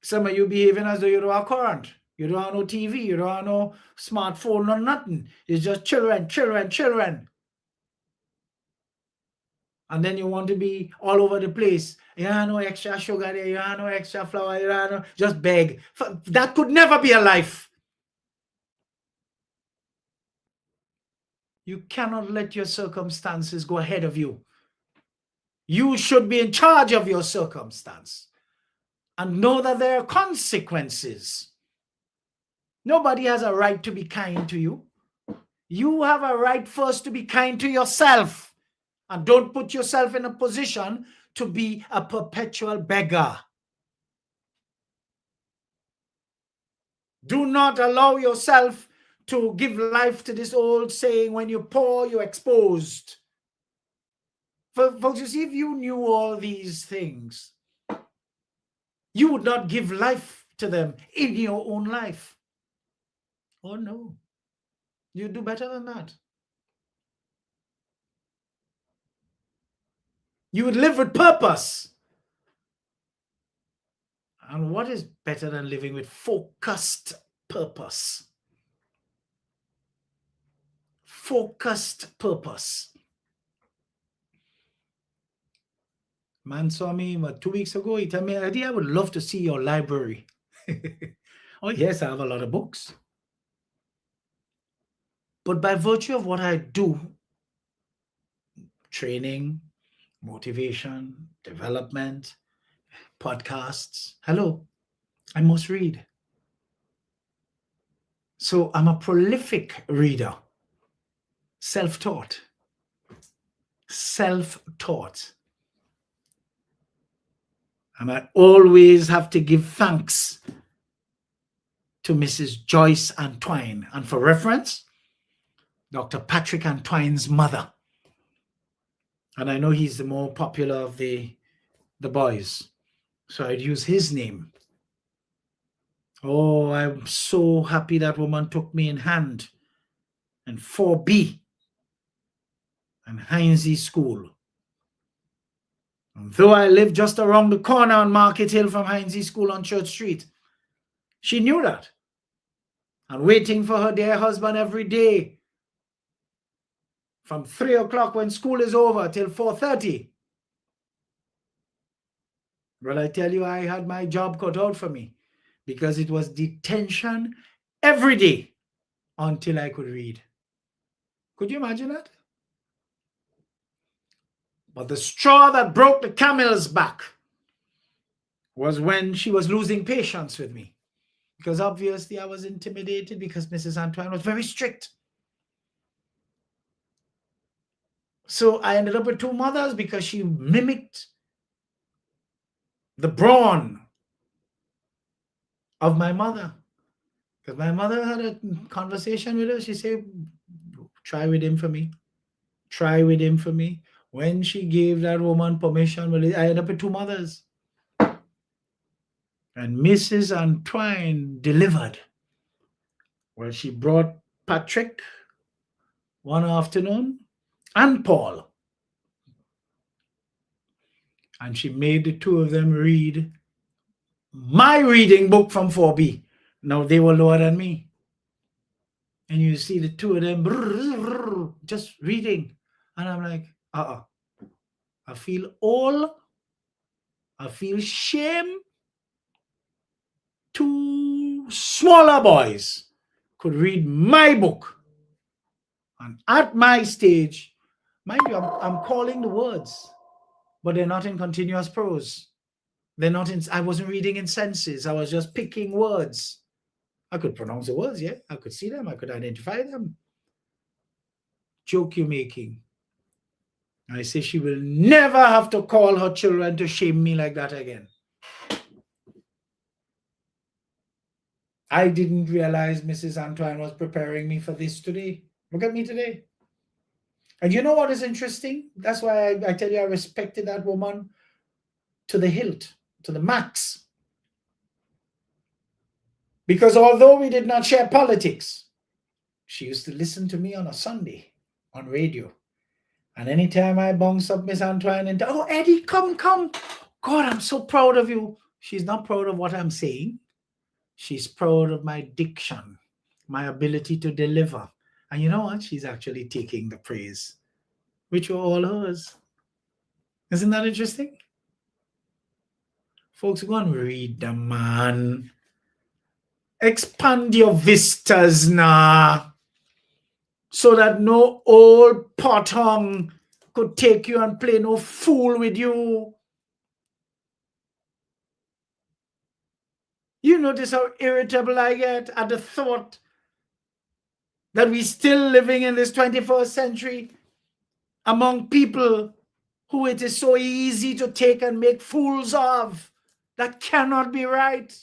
Some of you behaving as though you don't have current. You don't have no TV. You don't have no smartphone, no nothing. It's just children. And then you want to be all over the place. You have no extra sugar there. You have no extra flour. You have no, just beg. That could never be a life. You cannot let your circumstances go ahead of you. You should be in charge of your circumstance and know that there are consequences. Nobody has a right to be kind to you. You have a right first to be kind to yourself, and don't put yourself in a position to be a perpetual beggar. Do not allow yourself to give life to this old saying, when you pour, you're exposed. Folks, you see, if you knew all these things, you would not give life to them in your own life. Oh no, you do better than that. You would live with purpose. And what is better than living with focused purpose? Focused purpose. Man saw me 2 weeks ago. He told me, Eddie, I would love to see your library. Oh, yes, I have a lot of books. But by virtue of what I do, training, motivation, development, podcasts, hello, I must read. So I'm a prolific reader, self-taught. And I always have to give thanks to Mrs. Joyce Antwine. And for reference, Dr. Patrick Antwine's mother. And I know he's the more popular of the boys, so I'd use his name. Oh, I'm so happy that woman took me in hand. And 4B and Heinze School. And though I live just around the corner on Market Hill from Heinze School on Church Street, she knew that. And waiting for her dear husband every day from 3 o'clock when school is over till 4:30. Well, I tell you, I had my job cut out for me because it was detention every day until I could read. Could you imagine that? But the straw that broke the camel's back was when she was losing patience with me. Because obviously I was intimidated because Mrs. Antwine was very strict. So I ended up with 2 mothers because she mimicked the brawn of my mother. Because my mother had a conversation with her. She said, try with him for me. Try with him for me. When she gave that woman permission, well, I ended up with 2 mothers. And Mrs. Antwine delivered. Well, she brought Patrick one afternoon and Paul. And she made the 2 of them read my reading book from 4B. Now they were lower than me. And you see the 2 of them just reading. And I'm like, I feel old. I feel shame. 2 smaller boys could read my book. And at my stage, mind you, I'm calling the words, but they're not in continuous prose. They're not in, I wasn't reading in senses. I was just picking words. I could pronounce the words, yeah. I could see them. I could identify them. Joke you're making. I say she will never have to call her children to shame me like that again. I didn't realize Mrs. Antwine was preparing me for this today. Look at me today. And you know what is interesting? That's why I tell you I respected that woman to the hilt, to the max. Because although we did not share politics, she used to listen to me on a Sunday on radio. And anytime I bounce up Miss Antwine and, oh, Eddie, come. God, I'm so proud of you. She's not proud of what I'm saying. She's proud of my diction, my ability to deliver. And you know what? She's actually taking the praise, which were all hers. Isn't that interesting? Folks, go and read them, man. Expand your vistas now, so that no old pothong could take you and play no fool with you. You notice how irritable I get at the thought that we're still living in this 21st century among people who it is so easy to take and make fools of. That cannot be right.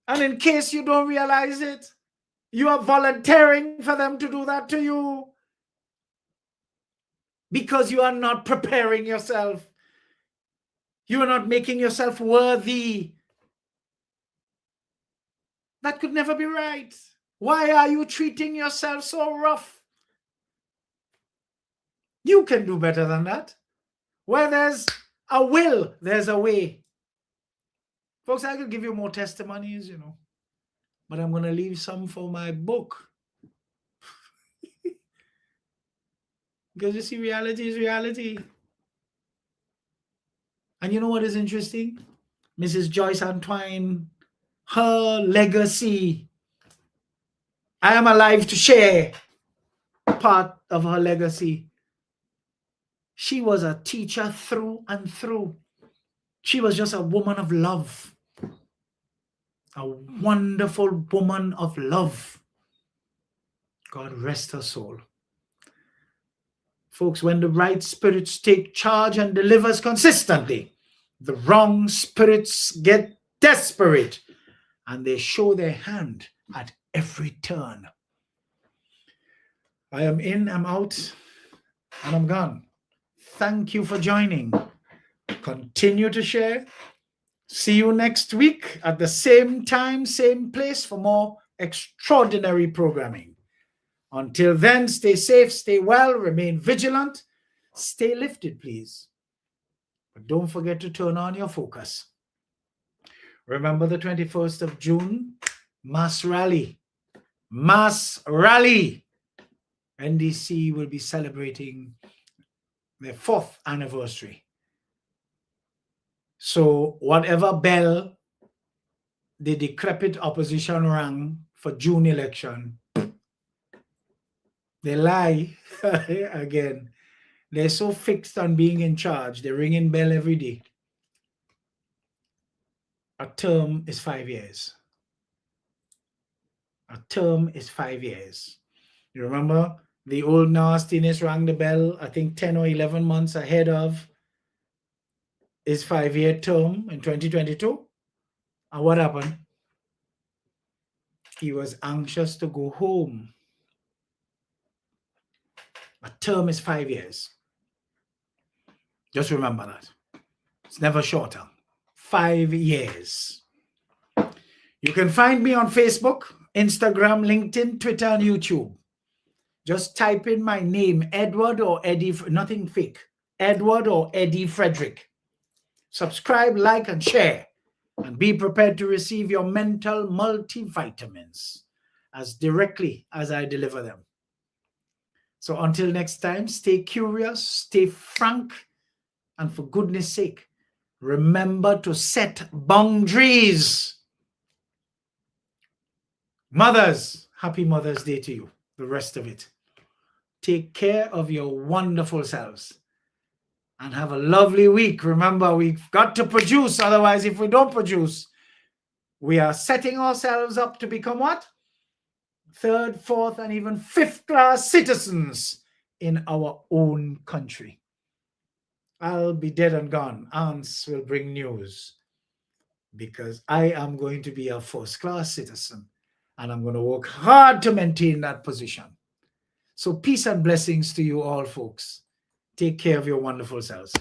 And in case you don't realize it, you are volunteering for them to do that to you because you are not preparing yourself. You are not making yourself worthy. That could never be right. Why are you treating yourself so rough? You can do better than that. Where there's a will, there's a way. Folks, I could give you more testimonies, you know, but I'm going to leave some for my book. Because you see, reality is reality. And you know what is interesting? Mrs. Joyce Antwine, her legacy, I am alive to share part of her legacy. She was a teacher through and through. She was just a woman of love. A wonderful woman of love. God rest her soul. Folks, when the right spirits take charge and delivers consistently, the wrong spirits get desperate, and they show their hand at every turn. I am in, I'm out, and I'm gone. Thank you for joining. Continue to share. See you next week at the same time, same place for more extraordinary programming. Until then, stay safe, stay well, remain vigilant, stay lifted, please. But don't forget to turn on your focus. Remember the 21st of June, mass rally. Mass rally. NDC will be celebrating their 4th anniversary. So whatever bell the decrepit opposition rang for June election, they lie again. They're so fixed on being in charge, they ring in bell every day. A term is 5 years. A term is 5 years. You remember the old nastiness rang the bell, I think 10 or 11 months ahead of his 5-year term in 2022. And what happened? He was anxious to go home. A term is 5 years. Just remember that. It's never shorter. 5 years. You can find me on Facebook, Instagram, LinkedIn, Twitter, and YouTube. Just type in my name, Edward or Eddie, nothing fake. Edward or Eddie Frederick. Subscribe, like, and share. And be prepared to receive your mental multivitamins as directly as I deliver them. So until next time, stay curious, stay frank, and for goodness sake, remember to set boundaries. Mothers, happy Mother's Day to you, the rest of it. Take care of your wonderful selves and have a lovely week. Remember, we've got to produce. Otherwise, if we don't produce, we are setting ourselves up to become what? 3rd, 4th, and even 5th class citizens in our own country. I'll be dead and gone. Aunts will bring news because I am going to be a 1st class citizen and I'm going to work hard to maintain that position. So peace and blessings to you all, folks. Take care of your wonderful selves.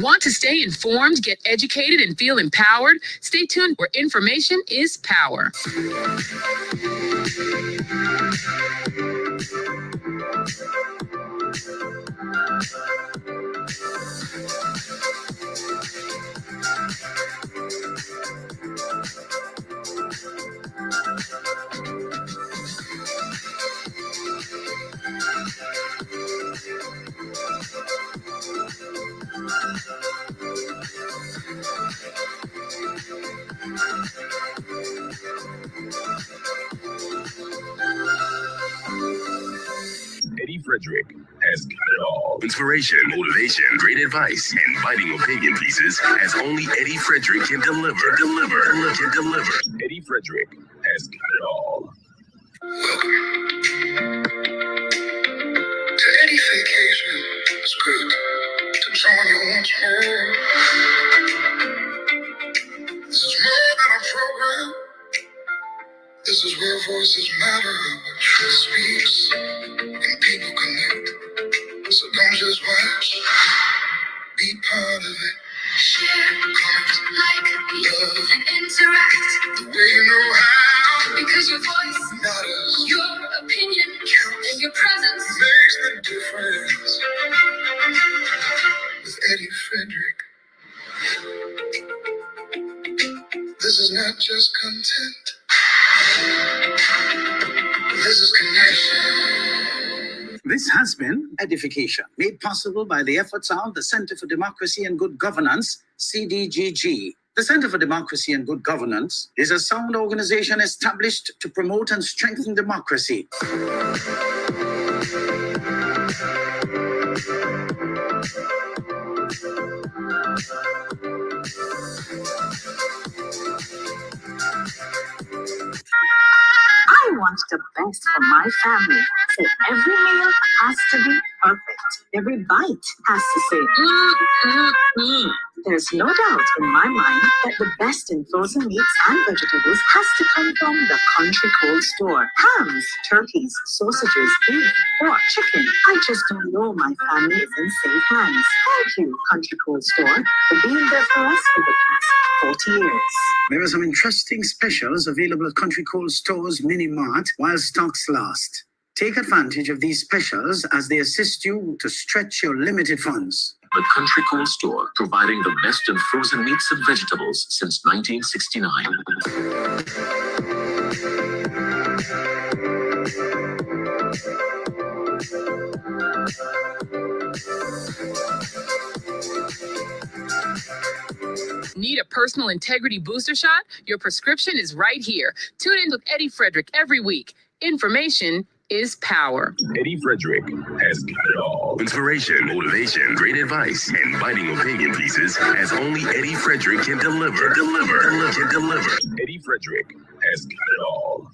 Want to stay informed, get educated, and feel empowered? Stay tuned where information is power. Eddie Frederick has got it all. Inspiration, motivation, great advice, and biting opinion pieces as only Eddie Frederick can deliver. Eddie Frederick has got it all. To EDDIE-FICATIon, it's good to join you once more. This is more than a program. This is where voices matter, where truth speaks, and people connect. So don't just watch, be part of it. Share, comment, like, love, and interact the way you know how. Because your voice matters, your opinion counts, and your presence makes the difference. With Eddie Frederick, this is not just content. This is connection. This has been EDDIE-FICATION, made possible by the efforts of the Center for Democracy and Good Governance, CDGG. The Center for Democracy and Good Governance is a sound organization established to promote and strengthen democracy. want the best for my family, so every meal has to be perfect. Every bite has to say, There's no doubt in my mind that the best in frozen meats and vegetables has to come from the Country Cold Store. Hams, turkeys, sausages, beef, pork, chicken. I just don't know my family is in safe hands. Thank you, Country Cold Store, for being there for us for the past 40 years. There are some interesting specials available at Country Cold Store's Mini Mart while stocks last. Take advantage of these specials as they assist you to stretch your limited funds. The Country Cold Store, providing the best in frozen meats and vegetables since 1969. Need a personal integrity booster shot? Your prescription is right here. Tune in with Eddie Frederick every week. Information is power. Eddie Frederick has got it all. Inspiration, motivation, great advice, and biting opinion pieces as only Eddie Frederick can deliver. Deliver. Eddie Frederick has got it all.